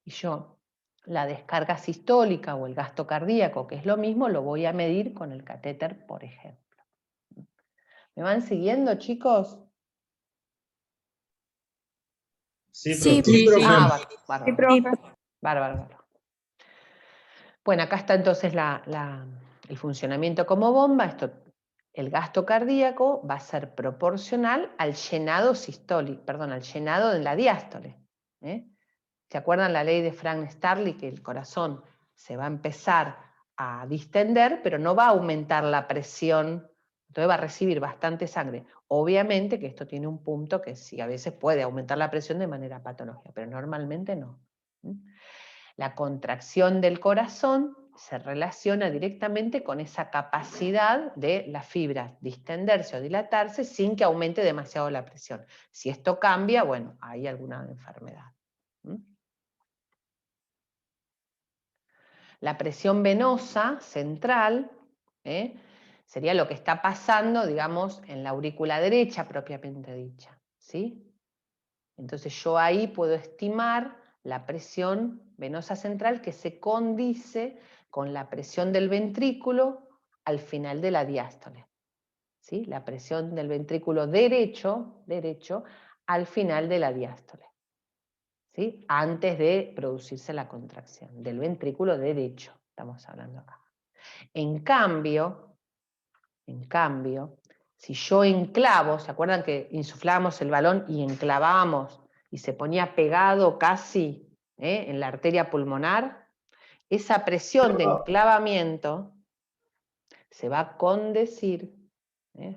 Y yo, la descarga sistólica o el gasto cardíaco, que es lo mismo, lo voy a medir con el catéter, por ejemplo. ¿Me van siguiendo, chicos? Sí, Sí, profe. profe. Ah, bárbaro. Sí, profe. Bárbaro. Bueno, acá está entonces el funcionamiento como bomba. El gasto cardíaco va a ser proporcional al llenado sistólico, perdón, al llenado de la diástole. ¿Se acuerdan la ley de Frank-Starling? Que el corazón se va a empezar a distender, pero no va a aumentar la presión, entonces va a recibir bastante sangre. Obviamente que esto tiene un punto que sí, a veces puede aumentar la presión de manera patológica, pero normalmente no. La contracción del corazón se relaciona directamente con esa capacidad de las fibras distenderse o dilatarse sin que aumente demasiado la presión. Si esto cambia, bueno, hay alguna enfermedad. La presión venosa central sería lo que está pasando, digamos, en la aurícula derecha propiamente dicha, ¿sí? Entonces yo ahí puedo estimar la presión venosa central que se condice con la presión del ventrículo al final de la diástole, ¿sí? La presión del ventrículo derecho al final de la diástole, ¿sí? Antes de producirse la contracción del ventrículo derecho, estamos hablando acá. En cambio, si yo enclavo, ¿se acuerdan que insuflábamos el balón y enclavábamos y se ponía pegado casi en la arteria pulmonar? Esa presión de enclavamiento se va a condecir,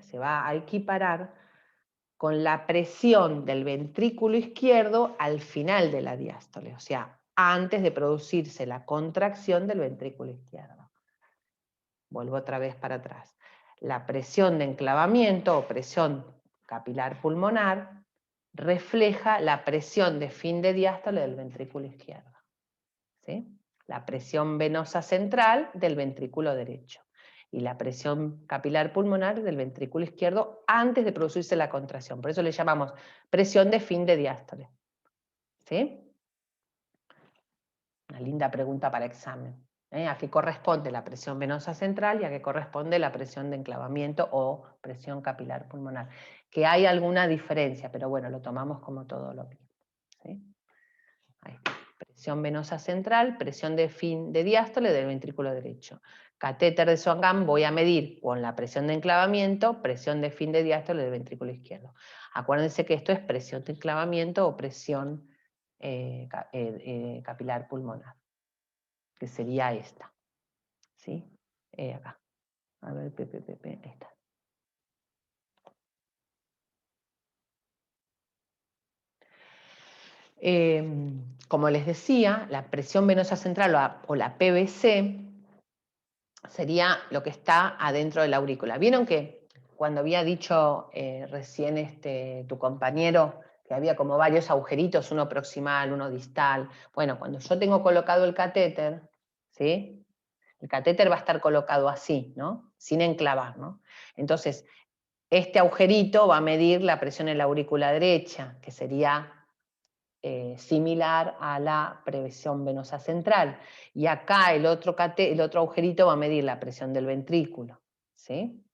se va a equiparar con la presión del ventrículo izquierdo al final de la diástole, o sea, antes de producirse la contracción del ventrículo izquierdo. Vuelvo otra vez para atrás. La presión de enclavamiento o presión capilar pulmonar refleja la presión de fin de diástole del ventrículo izquierdo, ¿sí? la presión venosa central del ventrículo derecho y la presión capilar pulmonar del ventrículo izquierdo antes de producirse la contracción. Por eso le llamamos presión de fin de diástole. ¿Sí? Una linda pregunta para examen. ¿A qué corresponde la presión venosa central y a qué corresponde la presión de enclavamiento o presión capilar pulmonar? Que hay alguna diferencia, pero bueno, lo tomamos como todo lo mismo. ¿Sí? Ahí está. Presión venosa central, presión de fin de diástole del ventrículo derecho. Catéter de Swan-Ganz voy a medir con la presión de enclavamiento, presión de fin de diástole del ventrículo izquierdo. Acuérdense que esto es presión de enclavamiento o presión capilar pulmonar, que sería esta. ¿Sí? Acá. A ver, esta. Como les decía, la presión venosa central o la PVC sería lo que está adentro de la aurícula. ¿Vieron que cuando había dicho recién tu compañero que había como varios agujeritos, uno proximal, uno distal? Bueno, cuando yo tengo colocado el catéter, ¿sí? El catéter va a estar colocado así, ¿no? Sin enclavar, ¿no? Entonces, este agujerito va a medir la presión en la aurícula derecha, que sería similar a la presión venosa central. Y acá el otro agujerito va a medir la presión del ventrículo, ¿sí?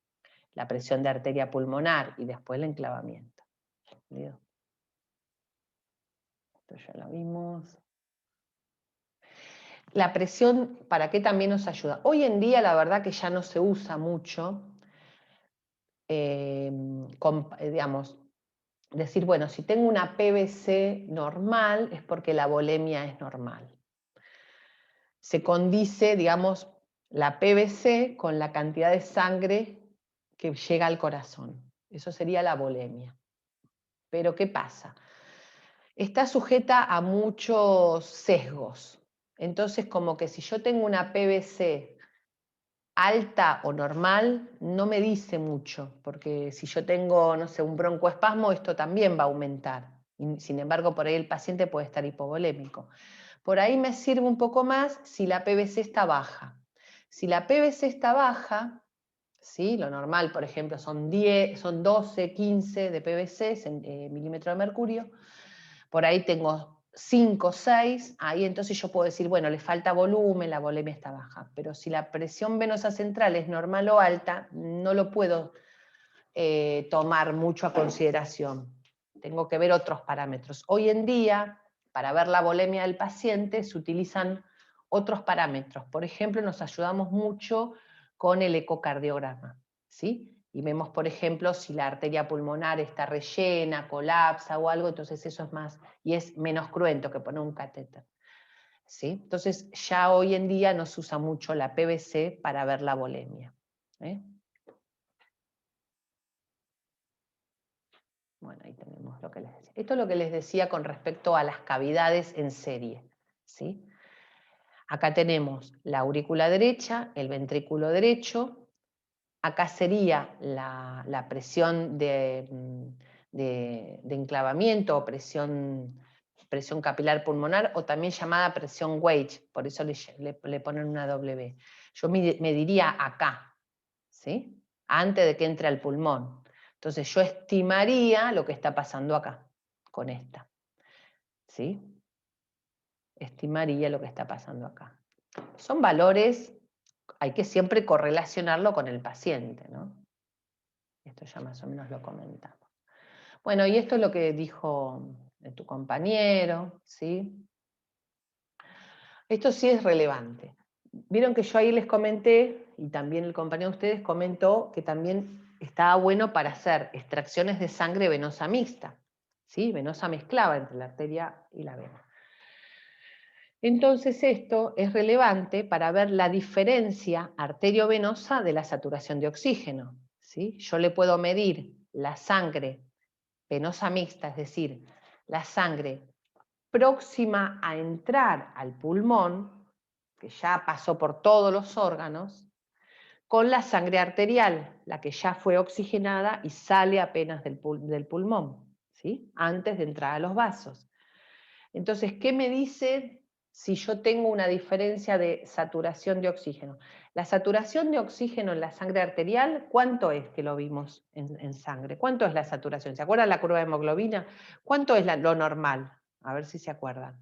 La presión de arteria pulmonar y después el enclavamiento. ¿Entendido? Esto ya lo vimos. La presión, ¿para qué también nos ayuda? Hoy en día la verdad que ya no se usa mucho, digamos, decir, bueno, si tengo una PVC normal es porque la volemia es normal. Se condice, digamos, la PVC con la cantidad de sangre que llega al corazón. Eso sería la volemia. Pero ¿qué pasa? Está sujeta a muchos sesgos. Entonces, como que si yo tengo una PVC alta o normal, no me dice mucho, porque si yo tengo, no sé, un broncoespasmo, esto también va a aumentar. Y, sin embargo, por ahí el paciente puede estar hipovolémico. Por ahí me sirve un poco más si la PVC está baja. Si la PVC está baja, ¿sí? Lo normal, por ejemplo, son 12, 15 de PVC, milímetros de mercurio, por ahí tengo 5, 6, ahí entonces yo puedo decir, bueno, le falta volumen, la volemia está baja. Pero si la presión venosa central es normal o alta, no lo puedo tomar mucho a consideración. Tengo que ver otros parámetros. Hoy en día, para ver la volemia del paciente, se utilizan otros parámetros. Por ejemplo, nos ayudamos mucho con el ecocardiograma, ¿sí? Y vemos, por ejemplo, si la arteria pulmonar está rellena, colapsa o algo, entonces eso es más, y es menos cruento que poner un catéter, ¿sí? Entonces ya hoy en día no se usa mucho la PVC para ver la volemia. Bueno, ahí tenemos lo que les decía. Esto es lo que les decía con respecto a las cavidades en serie, ¿sí? Acá tenemos la aurícula derecha, el ventrículo derecho. Acá sería la presión de enclavamiento o presión capilar pulmonar, o también llamada presión Wedge, por eso le ponen una W. Yo mediría acá, ¿sí? Antes de que entre al pulmón. Entonces yo estimaría lo que está pasando acá, con esta, ¿sí? Estimaría lo que está pasando acá. Son valores, hay que siempre correlacionarlo con el paciente, ¿no? Esto ya más o menos lo comentamos. Bueno, y esto es lo que dijo tu compañero, ¿sí? Esto sí es relevante. Vieron que yo ahí les comenté, y también el compañero de ustedes comentó, que también estaba bueno para hacer extracciones de sangre venosa mixta, ¿sí? Venosa mezclada entre la arteria y la vena. Entonces esto es relevante para ver la diferencia arteriovenosa de la saturación de oxígeno, ¿sí? Yo le puedo medir la sangre venosa mixta, es decir, la sangre próxima a entrar al pulmón, que ya pasó por todos los órganos, con la sangre arterial, la que ya fue oxigenada y sale apenas del pulmón, ¿sí? Antes de entrar a los vasos. Entonces, ¿qué me dice si yo tengo una diferencia de saturación de oxígeno. La saturación de oxígeno en la sangre arterial, ¿cuánto es que lo vimos en sangre? ¿Cuánto es la saturación? ¿Se acuerdan la curva de hemoglobina? ¿Cuánto es lo normal? A ver si se acuerdan.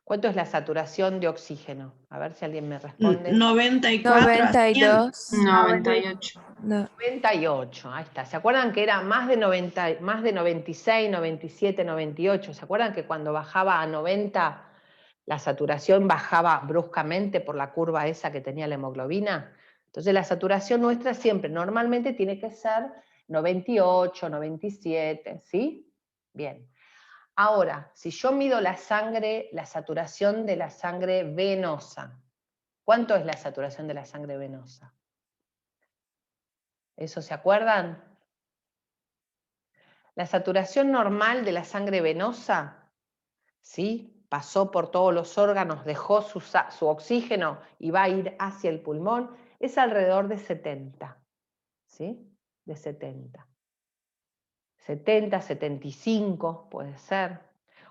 ¿Cuánto es la saturación de oxígeno? A ver si alguien me responde. 94 a 100. 92. 98. No. 98, ahí está. ¿Se acuerdan que era más de 90, más de 96, 97, 98? ¿Se acuerdan que cuando bajaba a 90 la saturación bajaba bruscamente por la curva esa que tenía la hemoglobina? Entonces la saturación nuestra siempre, normalmente tiene que ser 98, 97, ¿sí? Bien. Ahora, si yo mido la sangre, la saturación de la sangre venosa, ¿cuánto es la saturación de la sangre venosa? ¿Eso se acuerdan? La saturación normal de la sangre venosa, ¿sí? Pasó por todos los órganos, dejó su oxígeno y va a ir hacia el pulmón, es alrededor de 70, ¿sí? De 70. 70, 75 puede ser.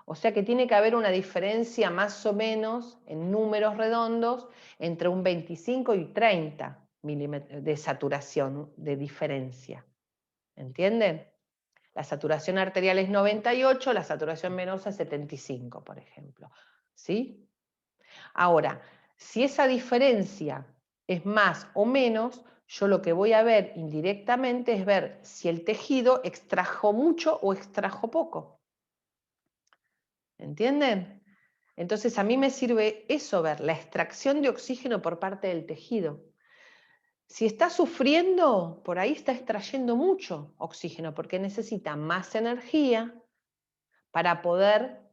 O sea que tiene que haber una diferencia más o menos en números redondos entre un 25 y 30 milímetros de saturación, de diferencia. ¿Entienden? La saturación arterial es 98, la saturación venosa es 75, por ejemplo. ¿Sí? Ahora, si esa diferencia es más o menos, yo lo que voy a ver indirectamente es ver si el tejido extrajo mucho o extrajo poco. ¿Entienden? Entonces a mí me sirve eso, ver la extracción de oxígeno por parte del tejido. Si está sufriendo, por ahí está extrayendo mucho oxígeno, porque necesita más energía para poder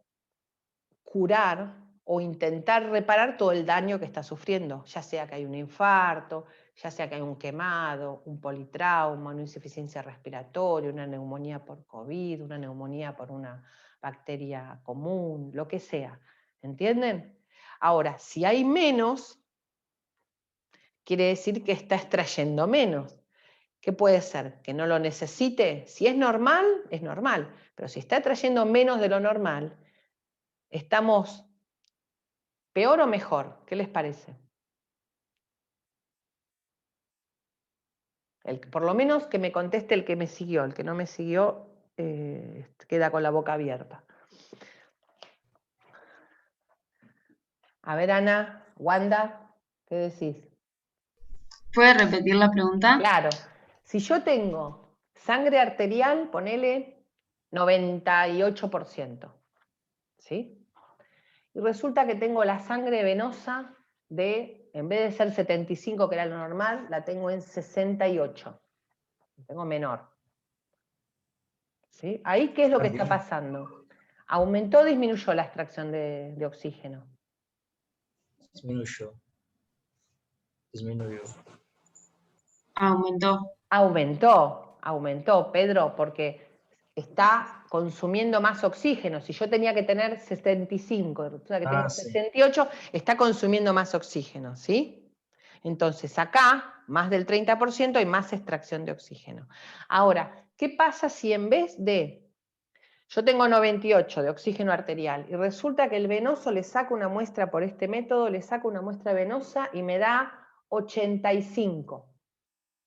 curar o intentar reparar todo el daño que está sufriendo, ya sea que hay un infarto, ya sea que hay un quemado, un politrauma, una insuficiencia respiratoria, una neumonía por COVID, una neumonía por una bacteria común, lo que sea. ¿Entienden? Ahora, si hay menos, quiere decir que está extrayendo menos. ¿Qué puede ser? ¿Que no lo necesite? Si es normal, pero si está extrayendo menos de lo normal, ¿estamos peor o mejor? ¿Qué les parece? Por lo menos que me conteste el que me siguió, el que no me siguió queda con la boca abierta. A ver, Ana, Wanda, ¿qué decís? ¿Puede repetir la pregunta? Claro, si yo tengo sangre arterial, ponele 98%, ¿sí? Y resulta que tengo la sangre venosa en vez de ser 75, que era lo normal, la tengo en 68. La tengo menor. ¿Sí? Ahí, ¿qué es lo que está pasando? ¿Aumentó o disminuyó la extracción de oxígeno? Disminuyó. Aumentó, Pedro, porque está consumiendo más oxígeno. Si yo tenía que tener 65, resulta que tengo 68, está consumiendo más oxígeno, ¿sí? Entonces acá, más del 30%, hay más extracción de oxígeno. Ahora, ¿qué pasa si en vez de... Yo tengo 98 de oxígeno arterial y resulta que el venoso le saca una muestra por este método, le saca una muestra venosa y me da 85.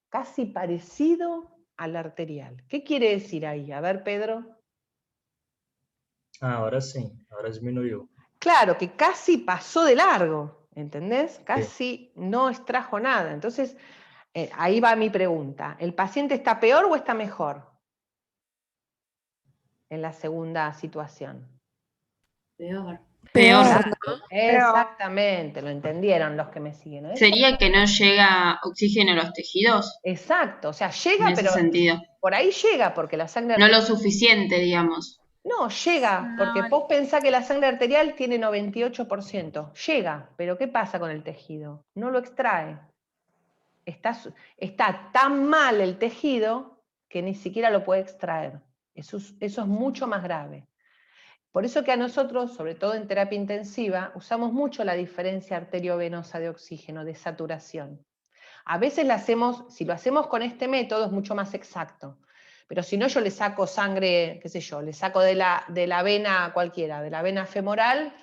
Casi parecido al arterial. ¿Qué quiere decir ahí? A ver, Pedro. Ahora sí, ahora disminuyó. Claro, que casi pasó de largo, ¿entendés? Casi no extrajo nada. Entonces, ahí va mi pregunta. ¿El paciente está peor o está mejor en la segunda situación? Peor. Peor. Exactamente, lo entendieron los que me siguen, ¿no? ¿Sería que no llega oxígeno a los tejidos? Exacto, o sea, En llega, ese pero sentido. por ahí llega, porque la sangre No arterial... lo suficiente, digamos. No, llega, porque vos pensás que la sangre arterial tiene 98%. Llega, pero ¿qué pasa con el tejido? No lo extrae. Está tan mal el tejido que ni siquiera lo puede extraer. Eso es mucho más grave. Por eso que a nosotros, sobre todo en terapia intensiva, usamos mucho la diferencia arteriovenosa de oxígeno, de saturación. A veces si lo hacemos con este método es mucho más exacto. Pero si no, yo le saco sangre, qué sé yo, le saco de la vena cualquiera, de la vena femoral,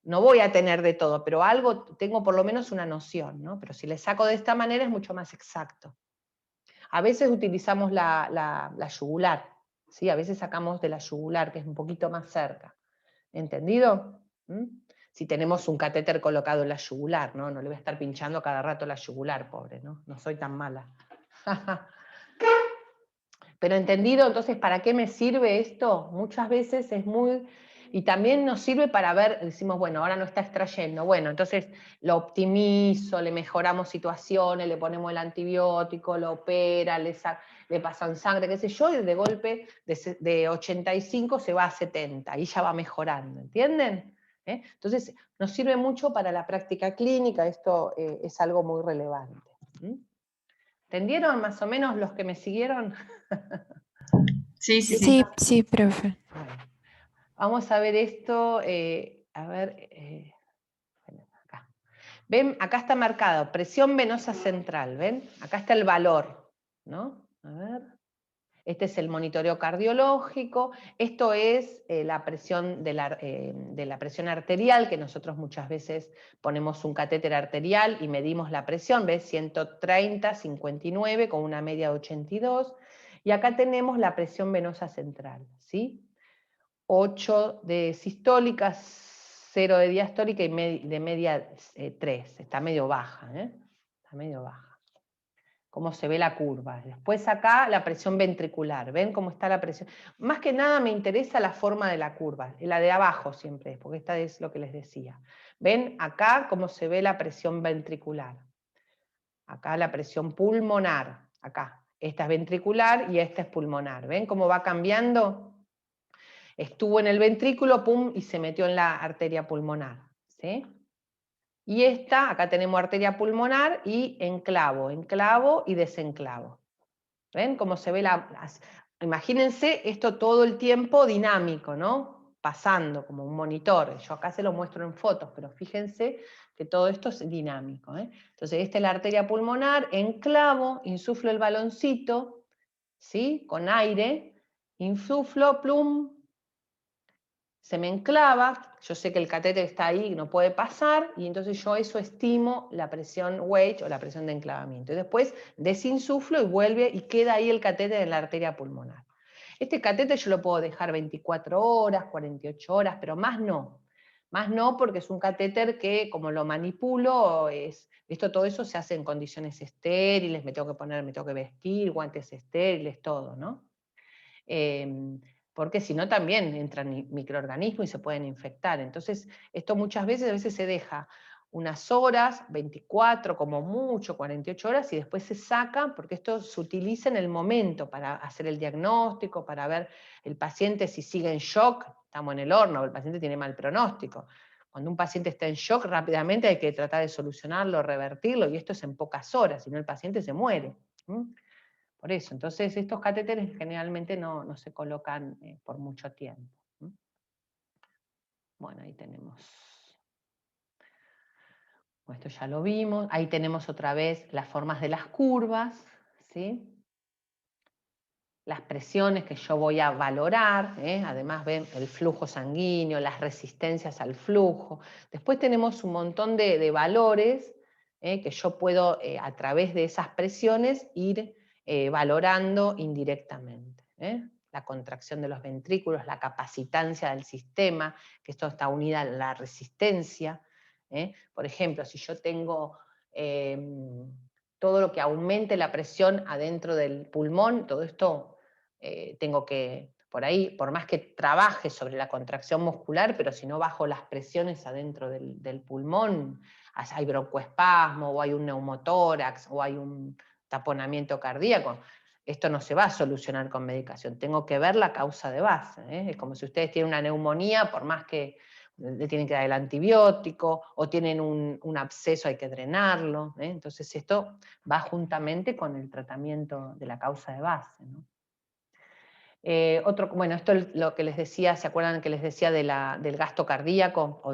no voy a tener de todo, pero algo, tengo por lo menos una noción, ¿no? Pero si le saco de esta manera es mucho más exacto. A veces utilizamos la yugular, ¿sí? A veces sacamos de la yugular, que es un poquito más cerca. ¿Entendido? ¿Mm? Si tenemos un catéter colocado en la yugular, ¿no? No le voy a estar pinchando cada rato la yugular, pobre, ¿no? No soy tan mala. Pero entendido, entonces, ¿para qué me sirve esto? Muchas veces es muy... Y también nos sirve para ver, decimos, bueno, ahora no está extrayendo, bueno, entonces lo optimizo, le mejoramos situaciones, le ponemos el antibiótico, lo opera, le pasan sangre, qué sé yo, y de golpe de 85 se va a 70, y ya va mejorando, ¿entienden? Entonces, nos sirve mucho para la práctica clínica, esto es algo muy relevante. ¿Entendieron más o menos los que me siguieron? Sí, sí, sí. Sí, sí, profe. Bueno, vamos a ver esto, bueno, acá. ¿Ven? Acá está marcado, presión venosa central, ¿ven? Acá está el valor, ¿no? A ver. Este es el monitoreo cardiológico, esto es la presión de la presión arterial, que nosotros muchas veces ponemos un catéter arterial y medimos la presión, ¿ves? 130, 59, con una media de 82, y acá tenemos la presión venosa central, ¿sí? 8 de sistólica, 0 de diastólica y de media 3, está medio baja, está medio baja. Cómo se ve la curva. Después acá la presión ventricular, ¿ven cómo está la presión? Más que nada me interesa la forma de la curva, la de abajo siempre, porque esta es lo que les decía. ¿Ven acá cómo se ve la presión ventricular? Acá la presión pulmonar, acá. Esta es ventricular y esta es pulmonar. ¿Ven cómo va cambiando? Estuvo en el ventrículo, pum, y se metió en la arteria pulmonar, ¿sí? Y esta, acá tenemos arteria pulmonar y enclavo y desenclavo. ¿Ven cómo se ve imagínense esto todo el tiempo dinámico, ¿no? Pasando como un monitor. Yo acá se lo muestro en fotos, pero fíjense que todo esto es dinámico, Entonces, esta es la arteria pulmonar, enclavo, insuflo el baloncito, ¿sí? Con aire, insuflo, plum, se me enclava, yo sé que el catéter está ahí, no puede pasar, y entonces yo eso estimo la presión wedge o la presión de enclavamiento. Y después desinsuflo y vuelve y queda ahí el catéter en la arteria pulmonar. Este catéter yo lo puedo dejar 24 horas, 48 horas, pero más no. Más no porque es un catéter que como lo manipulo, todo eso se hace en condiciones estériles, me tengo que vestir, guantes estériles, todo, ¿no? Porque si no también entran microorganismos y se pueden infectar. Entonces, esto muchas veces se deja unas horas, 24, como mucho, 48 horas, y después se saca, porque esto se utiliza en el momento para hacer el diagnóstico, para ver el paciente si sigue en shock, estamos en el horno, el paciente tiene mal pronóstico. Cuando un paciente está en shock, rápidamente hay que tratar de solucionarlo, revertirlo, y esto es en pocas horas, si no el paciente se muere. Por eso, entonces estos catéteres generalmente no se colocan por mucho tiempo. Bueno, ahí tenemos. Bueno, esto ya lo vimos. Ahí tenemos otra vez las formas de las curvas, ¿sí? Las presiones que yo voy a valorar, además ven el flujo sanguíneo, las resistencias al flujo. Después tenemos un montón de valores que yo puedo a través de esas presiones ir valorando indirectamente. La contracción de los ventrículos, la capacitancia del sistema, que esto está unida a la resistencia. Por ejemplo, si yo tengo todo lo que aumente la presión adentro del pulmón, todo esto tengo que, por ahí, por más que trabaje sobre la contracción muscular, pero si no bajo las presiones adentro del pulmón, hay broncoespasmo, o hay un neumotórax, o hay un taponamiento cardíaco, esto no se va a solucionar con medicación, tengo que ver la causa de base. Es como si ustedes tienen una neumonía, por más que le tienen que dar el antibiótico, o tienen un absceso, hay que drenarlo, entonces esto va juntamente con el tratamiento de la causa de base, ¿no? Bueno, esto es lo que les decía, ¿se acuerdan que les decía del gasto cardíaco? O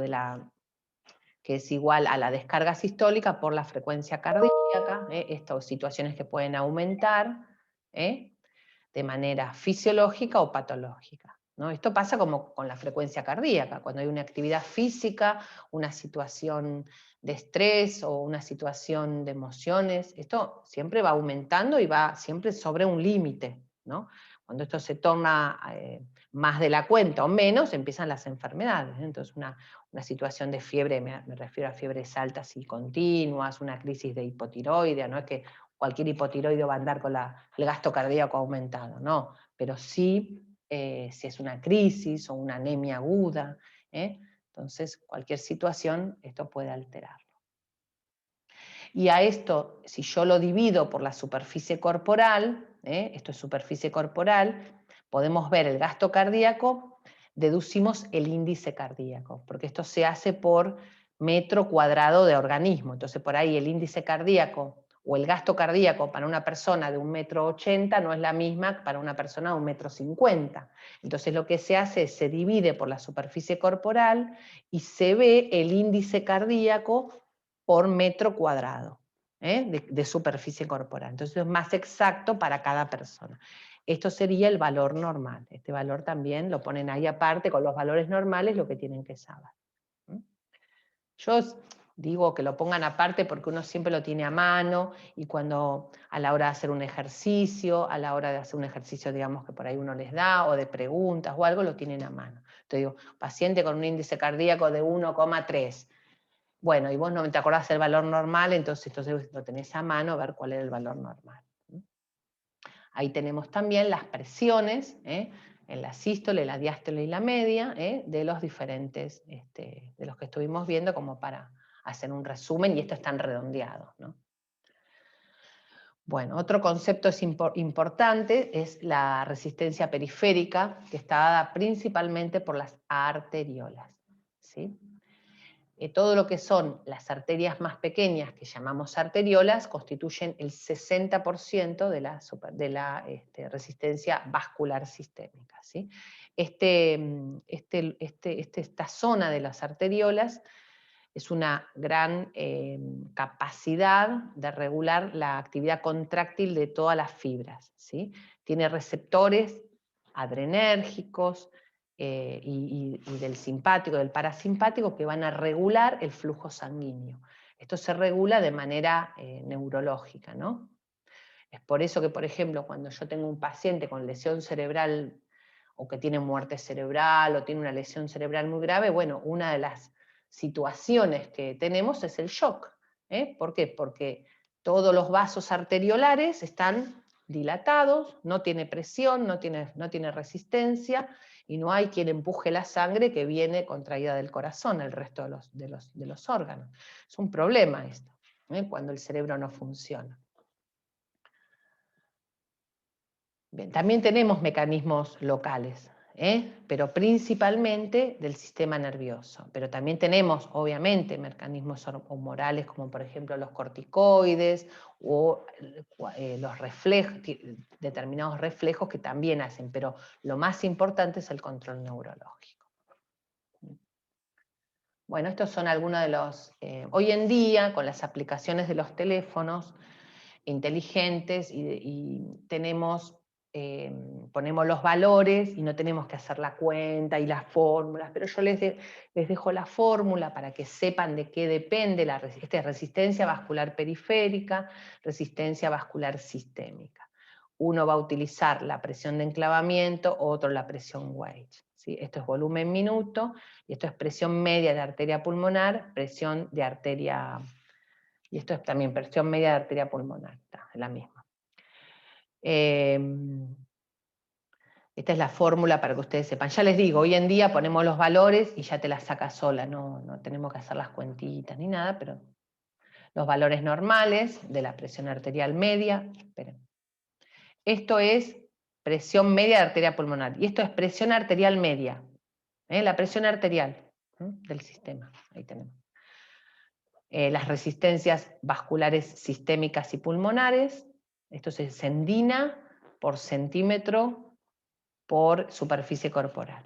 que es igual a la descarga sistólica por la frecuencia cardíaca, estas situaciones que pueden aumentar. de manera fisiológica o patológica, ¿no? Esto pasa como con la frecuencia cardíaca, cuando hay una actividad física, una situación de estrés o una situación de emociones, esto siempre va aumentando y va siempre sobre un límite, ¿no? Cuando esto se torna más de la cuenta o menos, empiezan las enfermedades, ¿eh? Entonces una situación de fiebre, me refiero a fiebres altas y continuas, una crisis de hipotiroidea, no es que cualquier hipotiroideo va a andar con el gasto cardíaco aumentado, no, pero sí si es una crisis o una anemia aguda, entonces cualquier situación esto puede alterarlo. Y a esto, si yo lo divido por la superficie corporal, esto es superficie corporal, podemos ver el gasto cardíaco, deducimos el índice cardíaco, porque esto se hace por metro cuadrado de organismo. Entonces por ahí el índice cardíaco o el gasto cardíaco para una persona de 1,80 m no es la misma para una persona de 1,50 m. Entonces lo que se hace es se divide por la superficie corporal y se ve el índice cardíaco por metro cuadrado de superficie corporal. Entonces es más exacto para cada persona. Esto sería el valor normal. Este valor también lo ponen ahí aparte con los valores normales, lo que tienen que saber. Yo digo que lo pongan aparte porque uno siempre lo tiene a mano y cuando a la hora de hacer un ejercicio, digamos que por ahí uno les da, o de preguntas o algo, lo tienen a mano. Entonces digo, paciente con un índice cardíaco de 1,3. Bueno, y vos no te acordás del valor normal, entonces lo tenés a mano, a ver cuál es el valor normal. Ahí tenemos también las presiones, en la sístole, la diástole y la media, de los diferentes, de los que estuvimos viendo, como para hacer un resumen, y esto están redondeados, ¿no? Bueno, otro concepto importante es la resistencia periférica, que está dada principalmente por las arteriolas, ¿sí? Todo lo que son las arterias más pequeñas, que llamamos arteriolas, constituyen el 60% de la resistencia vascular sistémica, ¿sí? Esta zona de las arteriolas es una gran capacidad de regular la actividad contráctil de todas las fibras, ¿sí? Tiene receptores adrenérgicos, y del simpático, del parasimpático, que van a regular el flujo sanguíneo. Esto se regula de manera neurológica, ¿no? Es por eso que, por ejemplo, cuando yo tengo un paciente con lesión cerebral, o que tiene muerte cerebral, o tiene una lesión cerebral muy grave, bueno, una de las situaciones que tenemos es el shock. ¿Por qué? Porque todos los vasos arteriolares están dilatados, no tiene presión, no tiene resistencia, y no hay quien empuje la sangre que viene contraída del corazón, el resto de los órganos. Es un problema esto, cuando el cerebro no funciona. Bien, también tenemos mecanismos locales, pero principalmente del sistema nervioso. Pero también tenemos, obviamente, mecanismos hormonales, como por ejemplo los corticoides, o los determinados reflejos que también hacen, pero lo más importante es el control neurológico. Bueno, estos son algunos de los... hoy en día, con las aplicaciones de los teléfonos inteligentes, y tenemos... ponemos los valores y no tenemos que hacer la cuenta y las fórmulas, pero yo les dejo la fórmula para que sepan de qué depende resistencia vascular periférica, resistencia vascular sistémica. Uno va a utilizar la presión de enclavamiento, otro la presión Weight, ¿sí? Esto es volumen minuto, y esto es presión media de arteria pulmonar, presión de arteria, y esto es también presión media de arteria pulmonar, está, es la misma. Esta es la fórmula para que ustedes sepan. Ya les digo, hoy en día ponemos los valores y ya te las saca sola, no tenemos que hacer las cuentitas ni nada, pero los valores normales de la presión arterial media. Esperen. Esto es presión media de arteria pulmonar, y esto es presión arterial media, la presión arterial del sistema. Ahí tenemos. Las resistencias vasculares sistémicas y pulmonares, esto es endina por centímetro por superficie corporal.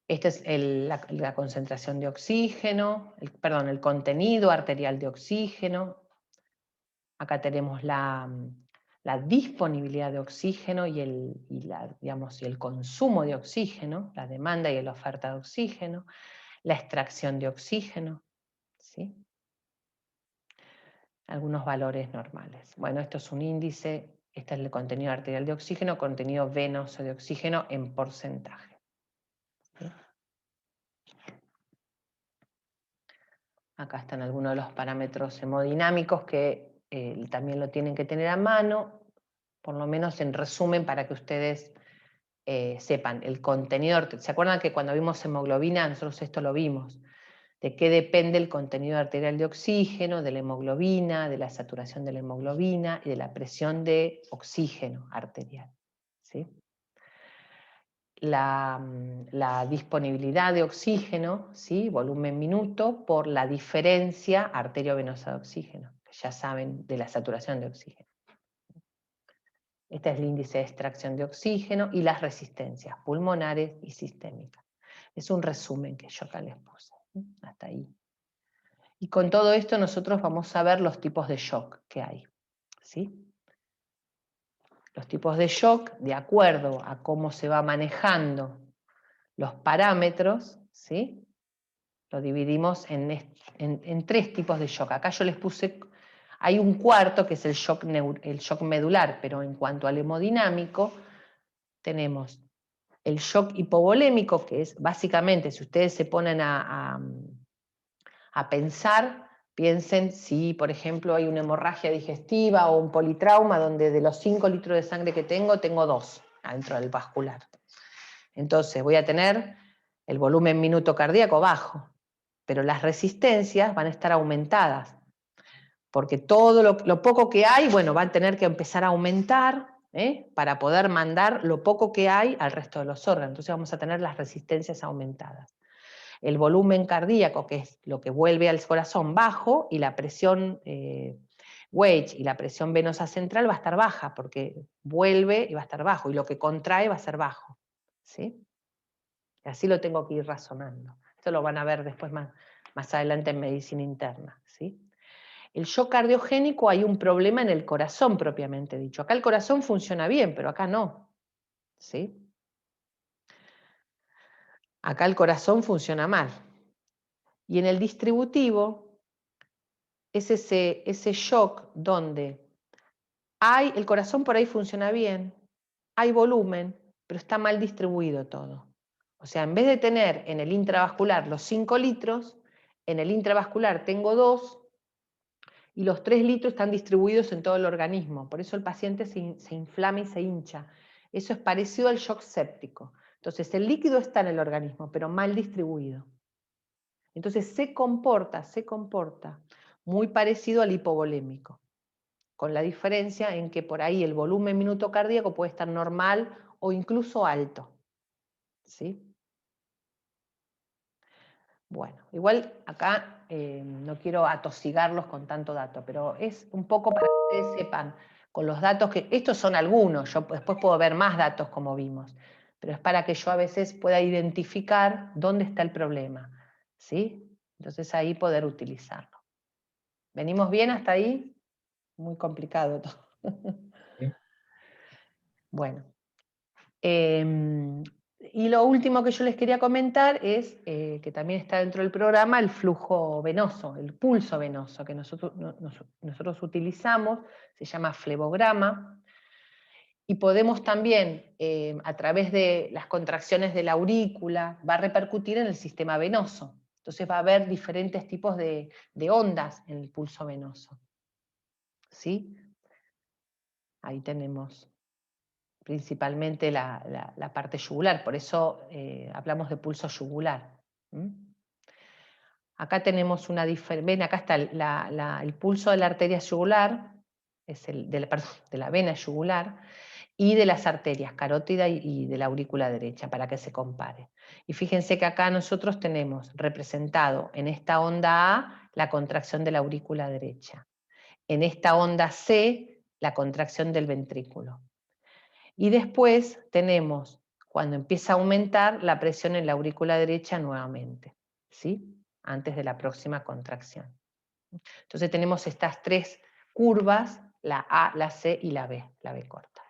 Esta es la concentración de oxígeno, el contenido arterial de oxígeno. Acá tenemos la la disponibilidad de oxígeno y el consumo de oxígeno, la demanda y la oferta de oxígeno, la extracción de oxígeno, ¿sí? Algunos valores normales. Bueno, esto es un índice, este es el contenido arterial de oxígeno, contenido venoso de oxígeno en porcentaje. ¿Sí? Acá están algunos de los parámetros hemodinámicos que también lo tienen que tener a mano, por lo menos en resumen para que ustedes sepan el contenido. ¿Se acuerdan que cuando vimos hemoglobina, nosotros esto lo vimos? De qué depende el contenido arterial de oxígeno, de la hemoglobina, de la saturación de la hemoglobina y de la presión de oxígeno arterial. ¿Sí? La disponibilidad de oxígeno, ¿sí? Volumen minuto, por la diferencia arteriovenosa de oxígeno, que ya saben de la saturación de oxígeno. Este es el índice de extracción de oxígeno y las resistencias pulmonares y sistémicas. Es un resumen que yo acá les puse, hasta ahí. Y con todo esto nosotros vamos a ver los tipos de shock que hay, ¿sí? Los tipos de shock, de acuerdo a cómo se va manejando los parámetros, ¿sí? Lo dividimos en tres tipos de shock. Acá yo les puse, hay un cuarto que es el shock medular, pero en cuanto al hemodinámico, tenemos el shock hipovolémico, que es básicamente, si ustedes se ponen a pensar, piensen si, por ejemplo, hay una hemorragia digestiva o un politrauma donde de los 5 litros de sangre que tengo 2 adentro del vascular. Entonces voy a tener el volumen minuto cardíaco bajo, pero las resistencias van a estar aumentadas, porque todo lo poco que hay, bueno, va a tener que empezar a aumentar para poder mandar lo poco que hay al resto de los órganos. Entonces vamos a tener las resistencias aumentadas. El volumen cardíaco, que es lo que vuelve al corazón, bajo, y la presión wedge y la presión venosa central va a estar baja, porque vuelve y va a estar bajo, y lo que contrae va a ser bajo. ¿Sí? Y así lo tengo que ir razonando. Esto lo van a ver después más adelante en medicina interna. ¿Sí? El shock cardiogénico, hay un problema en el corazón propiamente dicho. Acá el corazón funciona bien, pero acá no. ¿Sí? Acá el corazón funciona mal. Y en el distributivo es ese shock donde el corazón por ahí funciona bien, hay volumen, pero está mal distribuido todo. O sea, en vez de tener en el intravascular los 5 litros, en el intravascular tengo 2, y los 3 litros están distribuidos en todo el organismo. Por eso el paciente se inflama y se hincha. Eso es parecido al shock séptico. Entonces el líquido está en el organismo, pero mal distribuido. Entonces se comporta muy parecido al hipovolémico, con la diferencia en que por ahí el volumen minuto cardíaco puede estar normal o incluso alto. ¿Sí? Bueno, igual acá no quiero atosigarlos con tanto dato, pero es un poco para que ustedes sepan, con los datos que, estos son algunos, yo después puedo ver más datos como vimos, pero es para que yo a veces pueda identificar dónde está el problema, ¿sí? Entonces ahí poder utilizarlo. ¿Venimos bien hasta ahí? Muy complicado todo. Sí. Bueno. Y lo último que yo les quería comentar es que también está dentro del programa el flujo venoso, el pulso venoso que nosotros utilizamos, se llama flebograma, y podemos también, a través de las contracciones de la aurícula, va a repercutir en el sistema venoso. Entonces va a haber diferentes tipos de ondas en el pulso venoso. ¿Sí? Ahí tenemos principalmente la parte yugular, por eso hablamos de pulso yugular. Acá tenemos una diferencia, ven, acá está el pulso de la arteria yugular, es de la vena yugular, y de las arterias carótida y de la aurícula derecha, para que se compare. Y fíjense que acá nosotros tenemos representado en esta onda A la contracción de la aurícula derecha, en esta onda C la contracción del ventrículo. Y después tenemos, cuando empieza a aumentar, la presión en la aurícula derecha nuevamente, ¿sí? Antes de la próxima contracción. Entonces tenemos estas tres curvas la A, la C y la B corta.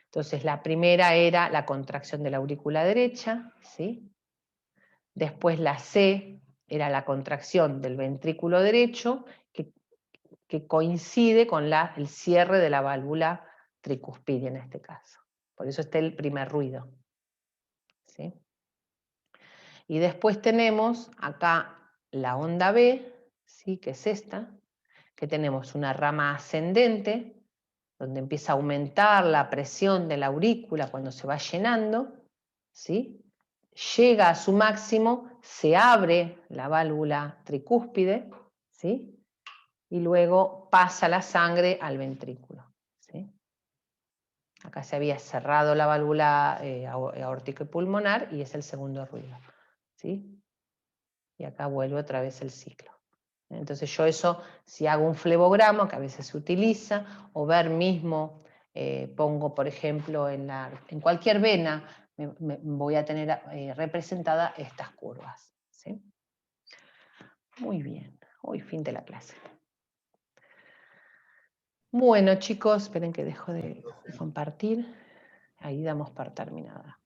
Entonces la primera era la contracción de la aurícula derecha, ¿sí? Después la C era la contracción del ventrículo derecho, que coincide con el cierre de la válvula tricuspidia en este caso. Por eso está el primer ruido. ¿Sí? Y después tenemos acá la onda B, ¿sí? Que es esta, que tenemos una rama ascendente, donde empieza a aumentar la presión de la aurícula cuando se va llenando, ¿sí? Llega a su máximo, se abre la válvula tricúspide, ¿sí? Y luego pasa la sangre al ventrículo, ¿sí? Acá se había cerrado la válvula aórtica y pulmonar y es el segundo ruido, ¿sí? Y acá vuelve otra vez el ciclo. Entonces yo eso, si hago un flebograma, que a veces se utiliza, o ver mismo, pongo por ejemplo en cualquier vena, voy a tener representada estas curvas, ¿sí? Muy bien, hoy fin de la clase. Bueno chicos, esperen que dejo de compartir, ahí damos por terminada.